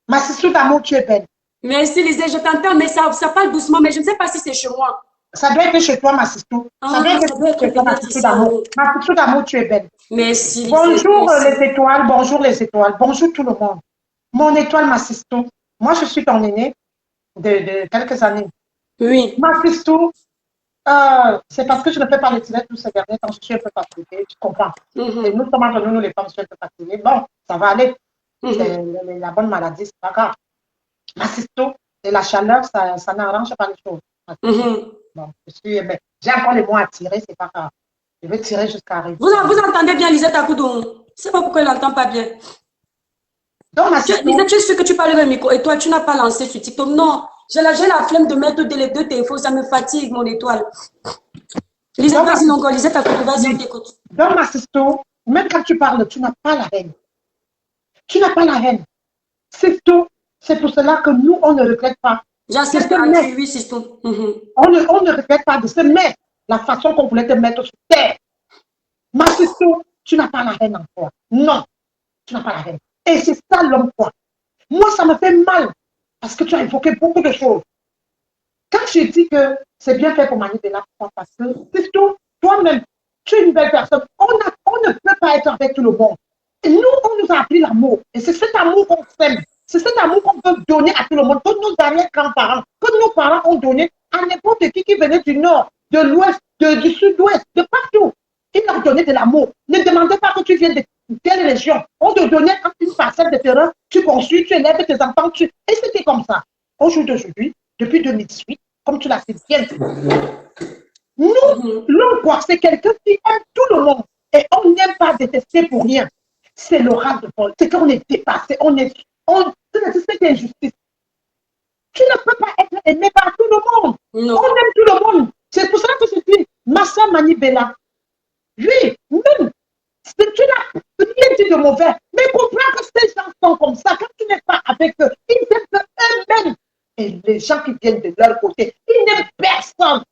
Ma sister d'amour, tu es belle. Merci, Lisette, je t'entends, mais ça parle doucement, mais je ne sais pas si c'est chez moi. Ça doit être chez toi, ma sisto. Ça doit être ça doit être chez toi, ma peut-être sisto ici. d'amour. Ma sisto d'amour, tu es belle. Merci. Bonjour Merci. les étoiles, bonjour les étoiles, bonjour tout le monde. Mon étoile, ma sisto. Moi, je suis ton aînée de quelques années. Oui. Ma sisto, c'est parce que je ne fais pas les tirettes tous ces derniers temps, je suis un peu fatiguée, tu comprends. Et nous sommes entre nous les femmes, je suis un peu fatiguée. Bon, ça va aller. C'est la bonne maladie, c'est pas grave. Ma sisto, et la chaleur, ça n'arrange pas les choses. Bon, j'ai encore les mots à tirer, c'est pas grave. Je vais tirer jusqu'à arriver. Vous entendez bien Lisette Akoudou? Je ne sais pas pourquoi elle n'entend pas bien. Donc, ma sisto, Lisette, tu es sûre que tu parles avec le micro et toi, tu n'as pas lancé sur TikTok. Non, j'ai la flemme de mettre les deux téléphones, ça me fatigue, mon étoile. Lisette, vas-y, non, Lisette Akoudou, vas-y, on t'écoute. Donc, ma sisto, même quand tu parles, tu n'as pas la haine. Tu n'as pas la haine. Sisto, c'est pour cela que nous, on ne regrette pas. J'accepte que oui, c'est tout. On ne regrette pas de se mettre la façon qu'on voulait te mettre sur terre. Ma sisto, tu n'as pas la haine en toi. Non, tu n'as pas la haine. Et c'est ça l'homme quoi. Moi, ça me fait mal parce que tu as évoqué beaucoup de choses. Quand je dis que c'est bien fait pour manipuler, parce que sisto, toi-même, tu es une belle personne. On ne peut pas être avec tout le monde. Et nous, on nous a appris l'amour. Et c'est cet amour qu'on s'aime. C'est cet amour qu'on peut donner à tout le monde, que nos arrière-grands-parents, que nos parents ont donné à n'importe qui venait du nord, de l'ouest, du sud-ouest, de partout. Ils leur donnaient de l'amour. Ne demandez pas que tu viennes de quelle région. On te donnait une parcelle de terrain, tu construis, tu élèves tes enfants, et c'était comme ça. Au jour d'aujourd'hui, depuis 2018, comme tu l'as dit bien dit, nous, l'homme quoi, c'est quelqu'un qui aime tout le monde. Et on n'aime pas détester pour rien. C'est l'oral de Paul. C'est qu'on est dépassé. C'est injustice. Tu ne peux pas être aimé par tout le monde. Non. On aime tout le monde. C'est pour cela que je dis, ma soeur Manibela, oui, même, tu n'as rien dit de mauvais, mais comprends que ces gens sont comme ça. Quand tu n'es pas avec eux, ils aiment eux-mêmes. Et les gens qui viennent de leur côté, ils n'aiment personne.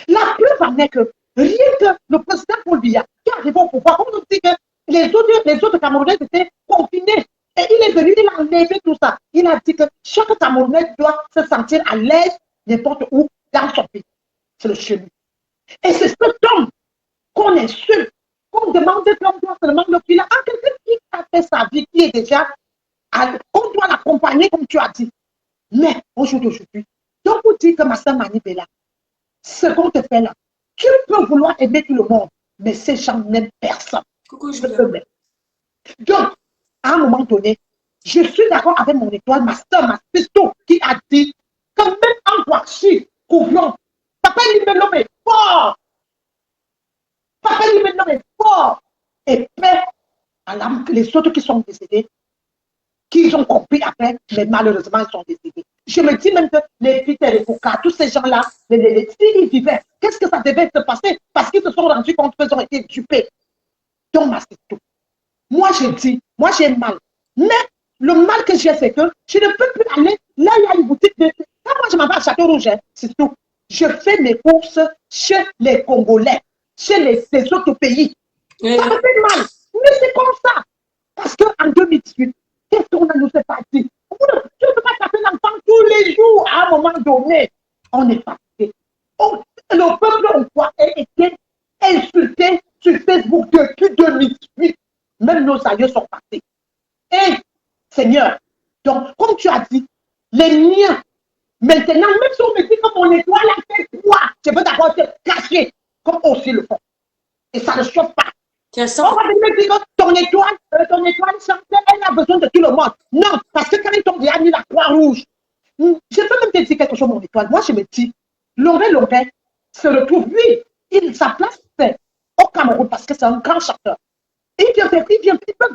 La preuve en est que rien que le président Paul Biya, qui arrive au pouvoir, on nous dit que les autres Camerounais étaient confinés. Et il est venu, il a enlevé tout ça. Il a dit que chaque Camerounais doit se sentir à l'aise n'importe où dans son pays. C'est le chez lui. Et c'est cet homme qu'on insulte, qu'on demande qu'on doit seulement le filer à quelqu'un qui a fait sa vie, qui est déjà, qu'on doit l'accompagner comme tu as dit. Mais aujourd'hui, donc vous dites que ma soeur Manibela, ce qu'on te fait là, tu peux vouloir aimer tout le monde, mais ces gens n'aiment personne. Coucou, je Donc, à un moment donné, je suis d'accord avec mon étoile, ma soeur, ma sister, qui a dit que même en Guachi, couvrant, papa Limelom est fort. Papa Limelom est fort. Et paix à l'âme, les autres qui sont décédés, qu'ils ont compris après, mais malheureusement, ils sont décédés. Je me dis même que les Peter et Foucault, tous ces gens-là, s'ils vivaient, qu'est-ce que ça devait se passer? Parce qu'ils se sont rendus compte qu'ils ont été dupés. Donc, ma sister, moi, je dis, moi, j'ai mal. Mais le mal que j'ai, c'est que je ne peux plus aller. Là, il y a une boutique de. Quand moi, je m'en vais à Château Rouge, c'est tout. Je fais mes courses chez les Congolais, chez les autres pays. Ça me fait mal. Mais c'est comme ça. Parce qu'en 2018, qu'est-ce qu'on ne nous a pas dit? Tu ne peux pas taper l'enfant tous les jours. À un moment donné, on est fatigué. Le peuple hongrois a été insulté sur Facebook depuis 2018. Même nos aïeux sont passés. Et, Seigneur, donc, comme tu as dit, les miens, maintenant, même si on me dit que mon étoile a fait quoi, je peux d'abord te cacher, comme aussi le font. Et ça ne chauffe pas. On va me dire que ton étoile, elle a besoin de tout le monde. Non, parce que quand ils t'ont mis la croix rouge, je peux même te dire quelque chose, mon étoile. Moi, je me dis, Loré se retrouve, lui, sa place, c'est au Cameroun, parce que c'est un grand chanteur. Il peut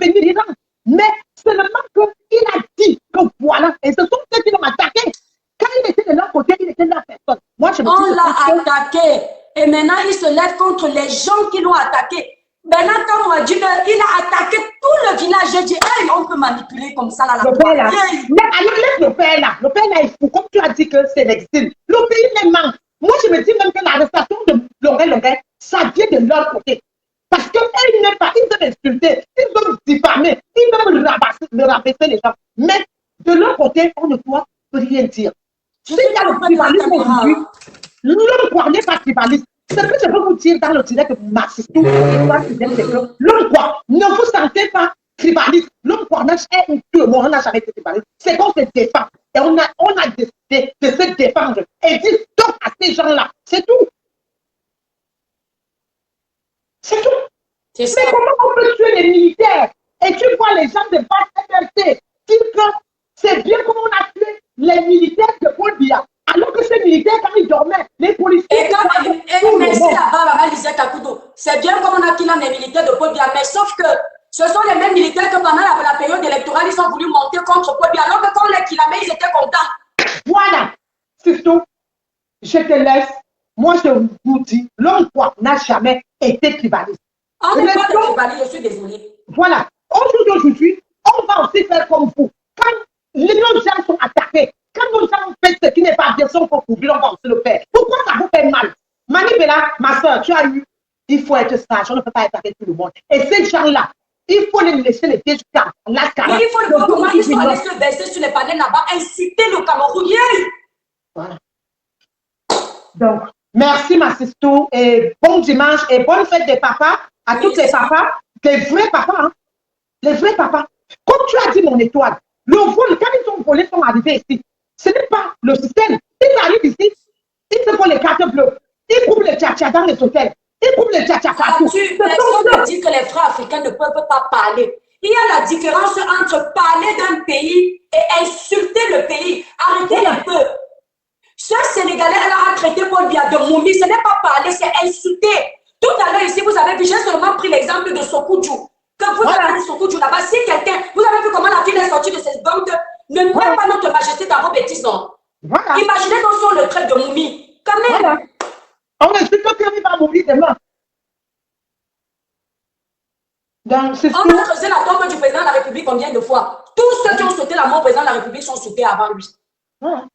venir l'Iran. Mais seulement qu'il a dit que voilà, et ce sont ceux qui l'ont attaqué. Quand il était de leur côté, il était de la personne. Moi, je me dis, on l'a attaqué. Et maintenant, il se lève contre les gens qui l'ont attaqué. Maintenant, quand on a dit qu'il a attaqué tout le village, j'ai dit, hey, on peut manipuler comme ça là. Le père là. Mais alors, laisse le père là. Le père là, il faut, comme tu as dit que c'est l'exil. Le pays les manque. Moi, je me dis même que l'arrestation de Loré, ça vient de leur côté. Parce qu'ils n'aiment pas, ils veulent insulter, ils veulent diffamer, ils veulent rabaisser les gens. Mais de leur côté, on ne doit rien dire. L'homme quoi n'est pas tribaliste. Ce que je veux vous dire dans le direct de Massistou, l'homme quoi, ne vous sentez pas tribaliste. L'homme quoi, on n'a jamais été tribaliste. C'est qu'on se défend. Et on a décidé de se défendre. Et dire stop à ces gens-là. C'est tout. C'est tout. Mais comment on peut tuer les militaires? Et tu vois les gens de base MRT dire que c'est bien comment on a tué les militaires de Paul Biya. Alors que ces militaires, quand ils dormaient, les policiers... Et merci là-bas, Maman Lisa Kakudo. C'est bien comme on a killé les militaires de Paul Biya, mais sauf que ce sont les mêmes militaires que pendant la période électorale, ils ont voulu monter contre Paul Biya. Alors que quand on les killait, ils étaient contents. Voilà. C'est tout. Je te laisse. Moi, je vous dis, l'homme quoi n'a jamais été tribaliste. On n'est pas de tribaliste, je suis désolée. Voilà. Aujourd'hui, on va aussi faire comme vous. Quand nos gens sont attaqués, quand nos gens font ce qui n'est pas bien, son pour couvrir, on va aussi le faire. Pourquoi ça vous fait mal? Mani Bella, ma soeur, tu as eu, il faut être sage, on ne peut pas attaquer tout le monde. Et ces gens-là, il faut les laisser les pieds jusqu'à la Mais il faut le voir comment ils sont allés se verser sur les panneaux là-bas, inciter le Camerounais. Voilà. Donc, merci Massistou, et bon dimanche, et bonne fête des papas à tous les papas, les vrais papas, hein, les vrais papas. Comme tu as dit, mon étoile, le vol, quand ils ont volé, sont arrivés ici. Ce n'est pas le système. Ils arrivent ici, ils se font les cartes bleues, ils coupent les tcha-tcha dans les hôtels, ils coupent les tcha-tcha partout. Personne ne dit que les frères africains ne peuvent pas parler. Il y a la différence entre parler d'un pays et insulter le pays. Arrêtez un peu. Ce Sénégalais, elle a traité Paul Biya de momie. Ce n'est pas parler, c'est insulter. Tout à l'heure ici, vous avez vu, j'ai seulement pris l'exemple de Sokoudjou. Que vous avez dit Sokoudjou là-bas, si quelqu'un, vous avez vu comment la fille est sortie de cette banque, ne mettez pas notre majesté dans vos bêtises, non. Voilà. Imaginez donc sur le trait de momie. Quand même. Voilà. On explique qu'il va mourir demain. On a creusé la tombe du président de la République combien de fois? Tous ceux qui ont sauté la mort au président de la République sont sautés avant lui. Voilà.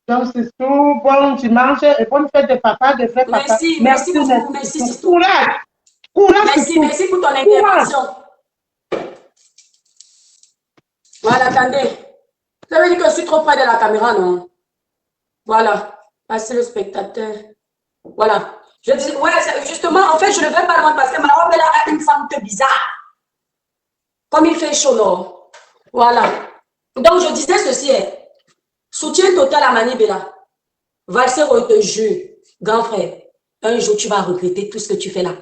Donc, c'est tout. Bon dimanche et bonne fête de papa, de frère papa. Merci beaucoup. Merci. Courage. Courage. Merci pour ton intervention. Voilà, attendez. Ça veut dire que je suis trop près de la caméra, non? Voilà. Passez le spectateur. Voilà. Je dis, ouais, justement, en fait, je ne vais pas loin parce que ma robe, elle a une fente bizarre. Comme il fait chaud, non? Voilà. Donc, je disais ceci. Soutien total à Mani Bella. Valsero te jure, grand frère, un jour tu vas regretter tout ce que tu fais là.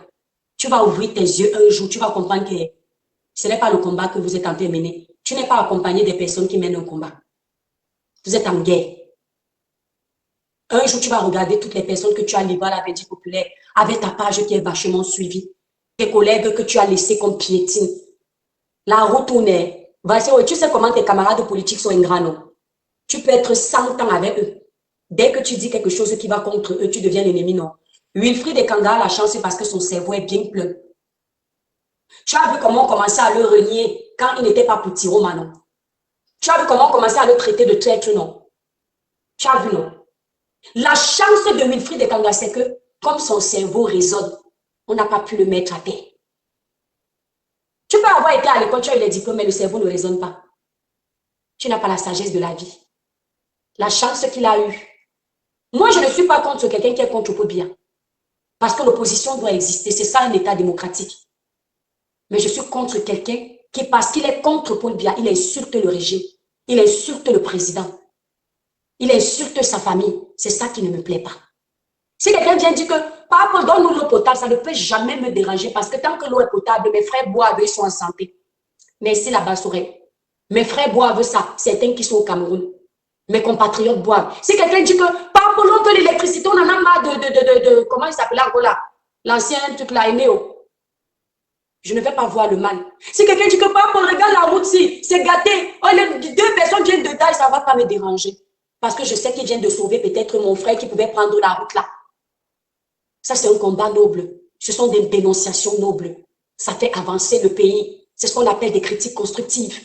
Tu vas ouvrir tes yeux un jour, tu vas comprendre que ce n'est pas le combat que vous êtes en train de mener. Tu n'es pas accompagné des personnes qui mènent un combat. Vous êtes en guerre. Un jour, tu vas regarder toutes les personnes que tu as livrées à la Vindicte populaire avec ta page qui est vachement suivie. Tes collègues que tu as laissés comme piétine. La retourne. Valsero, tu sais comment tes camarades politiques sont ingrats, non? Tu peux être 100 ans avec eux. Dès que tu dis quelque chose qui va contre eux, tu deviens l'ennemi, non. Wilfried Ekanga a la chance parce que son cerveau est bien plein. Tu as vu comment on commençait à le renier quand il n'était pas petit Roma, non. Tu as vu comment on commençait à le traiter de traître, non. Tu as vu, non. La chance de Wilfried Ekanga, c'est que comme son cerveau résonne, on n'a pas pu le mettre à terre. Tu peux avoir été à l'école, tu as eu les diplômes, mais le cerveau ne résonne pas. Tu n'as pas la sagesse de la vie. La chance qu'il a eue. Moi, je ne suis pas contre quelqu'un qui est contre Paul Biya. Parce que l'opposition doit exister. C'est ça un État démocratique. Mais je suis contre quelqu'un qui, parce qu'il est contre Paul Biya, il insulte le régime. Il insulte le président. Il insulte sa famille. C'est ça qui ne me plaît pas. Si quelqu'un vient dire que, papa, donne-nous l'eau potable, ça ne peut jamais me déranger. Parce que tant que l'eau est potable, mes frères boivent, ils sont en santé. Mais ici, là-bas, mes frères boivent ça. Certains qui sont au Cameroun. Mes compatriotes boivent. Si quelqu'un dit que, par rapport que l'électricité, on en a marre de comment il s'appelle encore là? L'ancien truc là, Eneo. Je ne vais pas voir le mal. Si quelqu'un dit que, par rapport, regarde la route, si, c'est gâté. Oh, les deux personnes viennent de taille, ça ne va pas me déranger. Parce que je sais qu'ils viennent de sauver peut-être mon frère qui pouvait prendre la route là. Ça, c'est un combat noble. Ce sont des dénonciations nobles. Ça fait avancer le pays. C'est ce qu'on appelle des critiques constructives.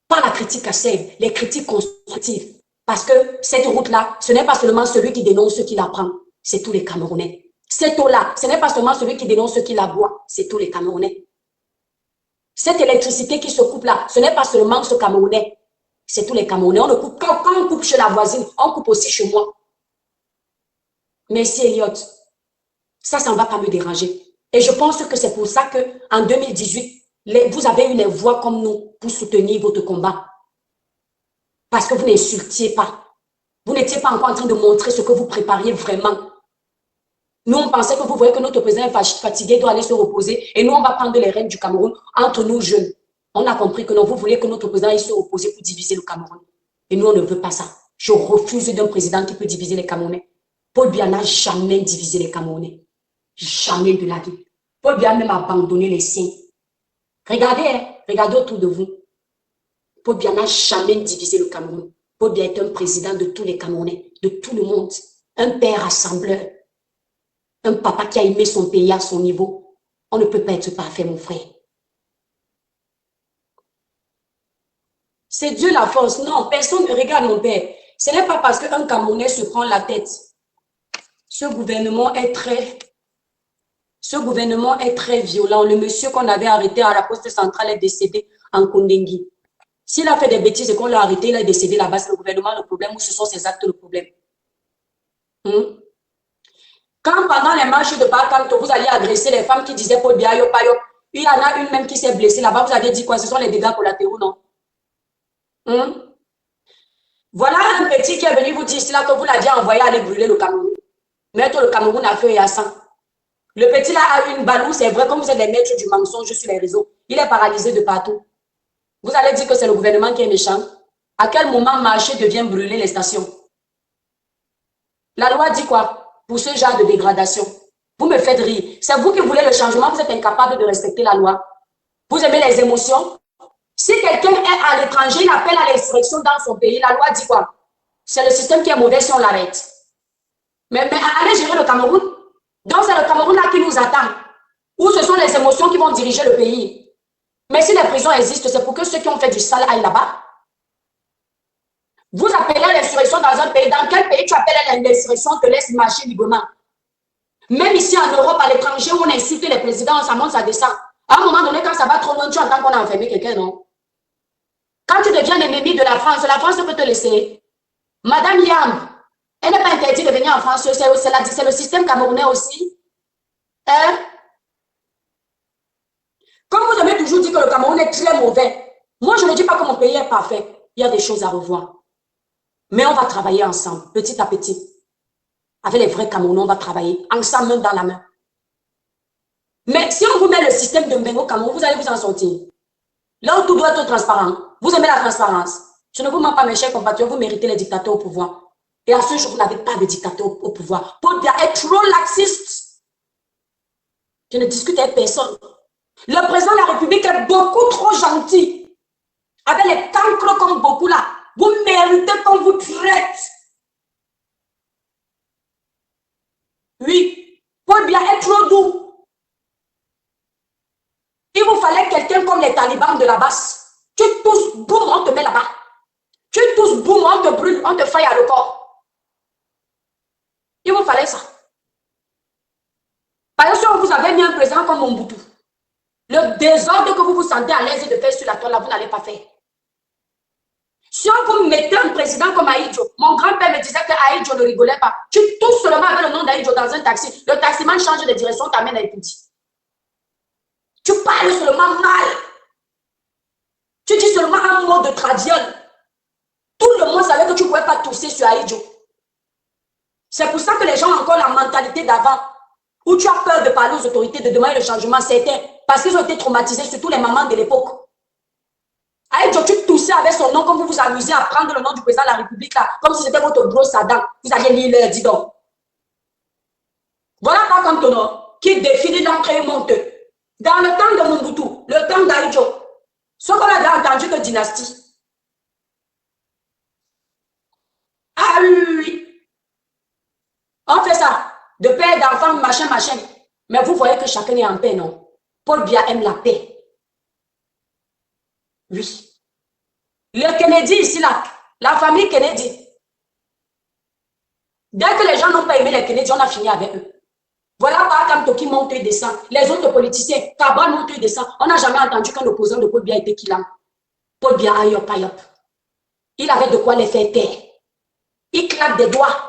Pas la critique acerbe, les critiques constructives. Parce que cette route-là, ce n'est pas seulement celui qui dénonce qui la prend, c'est tous les Camerounais. Cette eau-là, ce n'est pas seulement celui qui dénonce qui la boit, c'est tous les Camerounais. Cette électricité qui se coupe là, ce n'est pas seulement ce Camerounais, c'est tous les Camerounais. On ne coupe, quand on coupe chez la voisine, on coupe aussi chez moi. Merci Elliot. Ça ne va pas me déranger. Et je pense que c'est pour ça qu'en 2018, vous avez eu les voix comme nous pour soutenir votre combat. Parce que vous n'insultiez pas. Vous n'étiez pas encore en train de montrer ce que vous prépariez vraiment. Nous, on pensait que vous voyez que notre président est fatigué, doit aller se reposer. Et nous, on va prendre les rênes du Cameroun entre nous jeunes. On a compris que non, vous voulez que notre président aille se reposer pour diviser le Cameroun. Et nous, on ne veut pas ça. Je refuse d'un président qui peut diviser les Camerounais. Paul Biya n'a jamais divisé les Camerounais. Jamais de la vie. Paul Biya a même abandonné les siens. Regardez, hein, regardez autour de vous. Paul Biya n'a jamais divisé le Cameroun. Paul Biya est un président de tous les Camerounais, de tout le monde. Un père rassembleur. Un papa qui a aimé son pays à son niveau. On ne peut pas être parfait, mon frère. C'est Dieu la force. Non, personne ne regarde mon père. Ce n'est pas parce qu'un Camerounais se prend la tête. Ce gouvernement est très violent. Le monsieur qu'on avait arrêté à la poste centrale est décédé en Kondengui. S'il a fait des bêtises et qu'on l'a arrêté, il est décédé là-bas. C'est le gouvernement le problème ou ce sont ses actes le problème. Quand pendant les marches de Bakanto, vous alliez agresser les femmes qui disaient Paul Biya, il y en a une même qui s'est blessée là-bas, vous avez dit quoi? Ce sont les dégâts collatéraux, non? Voilà un petit qui est venu vous dire là que vous l'aviez envoyé aller brûler le Cameroun. Mettre le Cameroun à feu et à sang. Le petit là a une balou, c'est vrai, comme vous êtes les maîtres du mensonge sur les réseaux. Il est paralysé de partout. Vous allez dire que c'est le gouvernement qui est méchant. À quel moment marcher devient brûler les stations? La loi dit quoi pour ce genre de dégradation? Vous me faites rire. C'est vous qui voulez le changement, vous êtes incapable de respecter la loi. Vous aimez les émotions? Si quelqu'un est à l'étranger, il appelle à l'insurrection dans son pays, la loi dit quoi? C'est le système qui est mauvais si on l'arrête. Mais allez gérer le Cameroun. Donc c'est le Cameroun là qui nous attend. Ou ce sont les émotions qui vont diriger le pays. Mais si les prisons existent, c'est pour que ceux qui ont fait du sale aillent là-bas. Vous appelez l'insurrection dans un pays. Dans quel pays tu appelles l'insurrection, te laisse marcher librement? Même ici en Europe, à l'étranger, où on insulte les présidents, ça monte, ça descend. À un moment donné, quand ça va trop loin, tu entends qu'on a enfermé quelqu'un, non? Quand tu deviens l'ennemi de la France peut te laisser. Madame Yam, elle n'est pas interdite de venir en France. C'est le système camerounais aussi. Hein? Comme vous avez toujours dit que le Cameroun est très mauvais, moi je ne dis pas que mon pays est parfait. Il y a des choses à revoir. Mais on va travailler ensemble, petit à petit. Avec les vrais Camerounais, on va travailler ensemble, main dans la main. Mais si on vous met le système de Mbengo Cameroun, vous allez vous en sortir. Là où tout doit être transparent. Vous aimez la transparence. Je ne vous mens pas, mes chers compatriotes, vous méritez les dictateurs au pouvoir. Et à ce jour, vous n'avez pas de dictateur au pouvoir. Paul Biya est trop laxiste. Je ne discute avec personne. Le président de la République est beaucoup trop gentil. Avec les cancres comme beaucoup là. Vous méritez qu'on vous traite. Oui. Paul Biya est trop doux. Il vous fallait quelqu'un comme les talibans de la basse. Tu tousses, boum, on te met là-bas. Tu tousses, boum, on te brûle, on te faille à le corps. Il vous fallait ça. Par exemple, vous avez mis un président comme Mobutu. Le désordre que vous vous sentez à l'aise de faire sur la toile, là, vous n'allez pas faire. Si on vous mettez un président comme Aïdjo, mon grand-père me disait que Aïdjo ne rigolait pas. Tu tousses seulement avec le nom d'Aïdjo dans un taxi. Le taximan change de direction, t'amène à Epidi. Tu parles seulement mal. Tu dis seulement un mot de tradition. Tout le monde savait que tu ne pouvais pas tousser sur Aïdjo. C'est pour ça que les gens ont encore la mentalité d'avant. Où tu as peur de parler aux autorités, de demander le changement, c'était parce qu'ils ont été traumatisés, surtout les mamans de l'époque. Aïdjo, tu toussais avec son nom, comme vous vous amusez à prendre le nom du président de la République, là, comme si c'était votre gros Saddam. Vous alliez lire leur, dis donc. Voilà par contre nom qui définit l'entrée et monteux. Dans le temps de Mobutu, le temps d'Aïdjo, ce qu'on a entendu que dynastie. Ah oui. On fait ça. De père, d'enfant, machin, machin. Mais vous voyez que chacun est en paix, non? Paul Biya aime la paix. Oui. Le Kennedy ici, là, la famille Kennedy. Dès que les gens n'ont pas aimé les Kennedy, on a fini avec eux. Voilà Bakanto qui monte et descend. Les autres politiciens, Kabal monte et descend. On n'a jamais entendu qu'un opposant de Paul Biya était Kilam. Paul Biya, ayop, ayop. Il avait de quoi les faire taire. Il claque des doigts.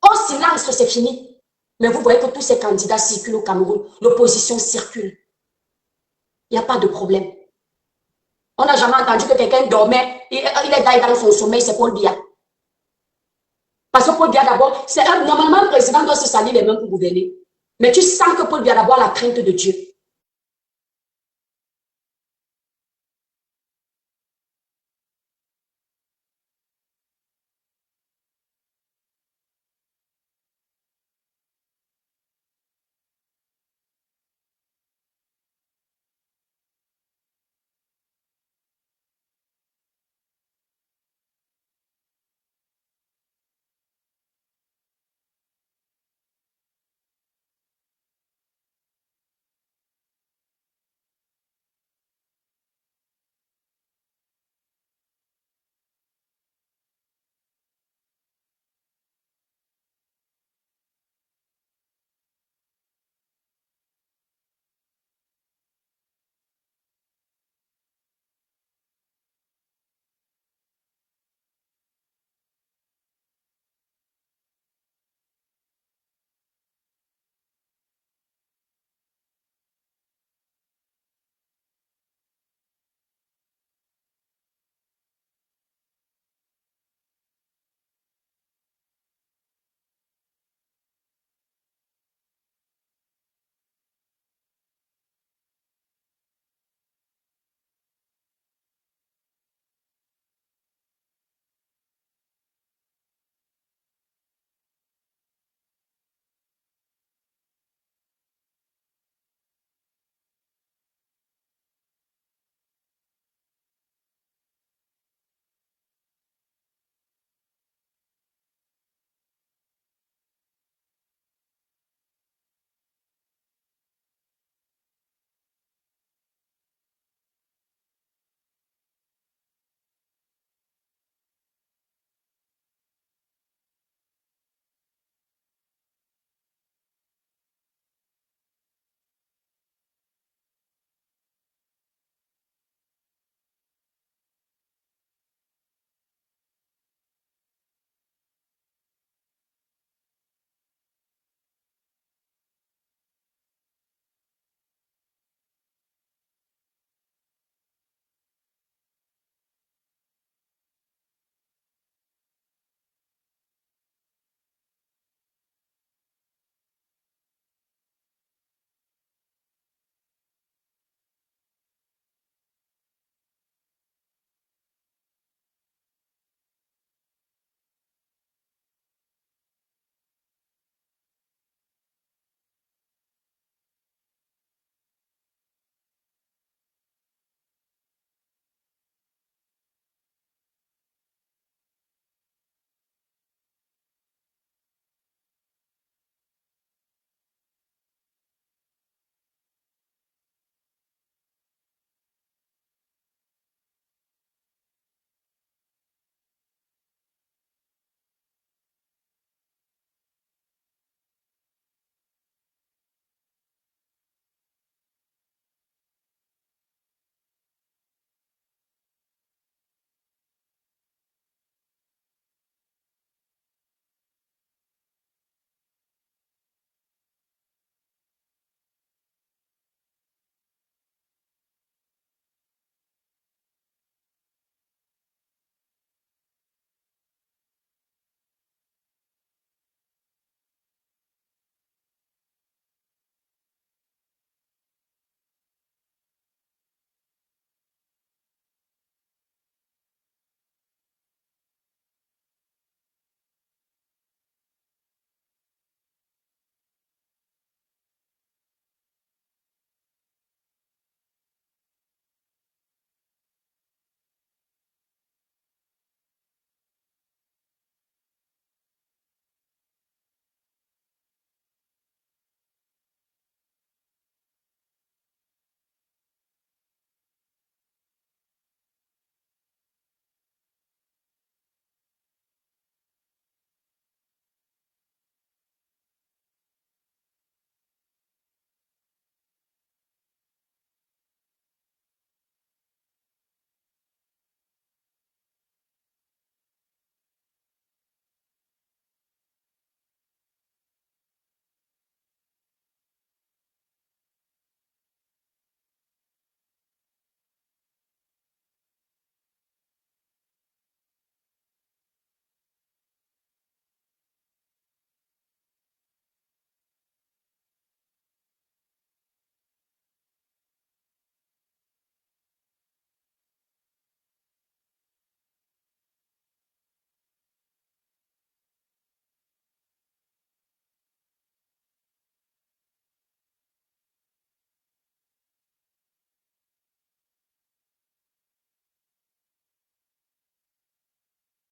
Oh, Au silence, c'est fini. Mais vous voyez que tous ces candidats circulent au Cameroun. L'opposition circule. Il n'y a pas de problème. On n'a jamais entendu que quelqu'un dormait, il est dans son sommeil, c'est Paul Biya. Parce que Paul Biya d'abord, normalement le président doit se salir les mains pour gouverner. Mais tu sens que Paul Biya d'abord a la crainte de Dieu.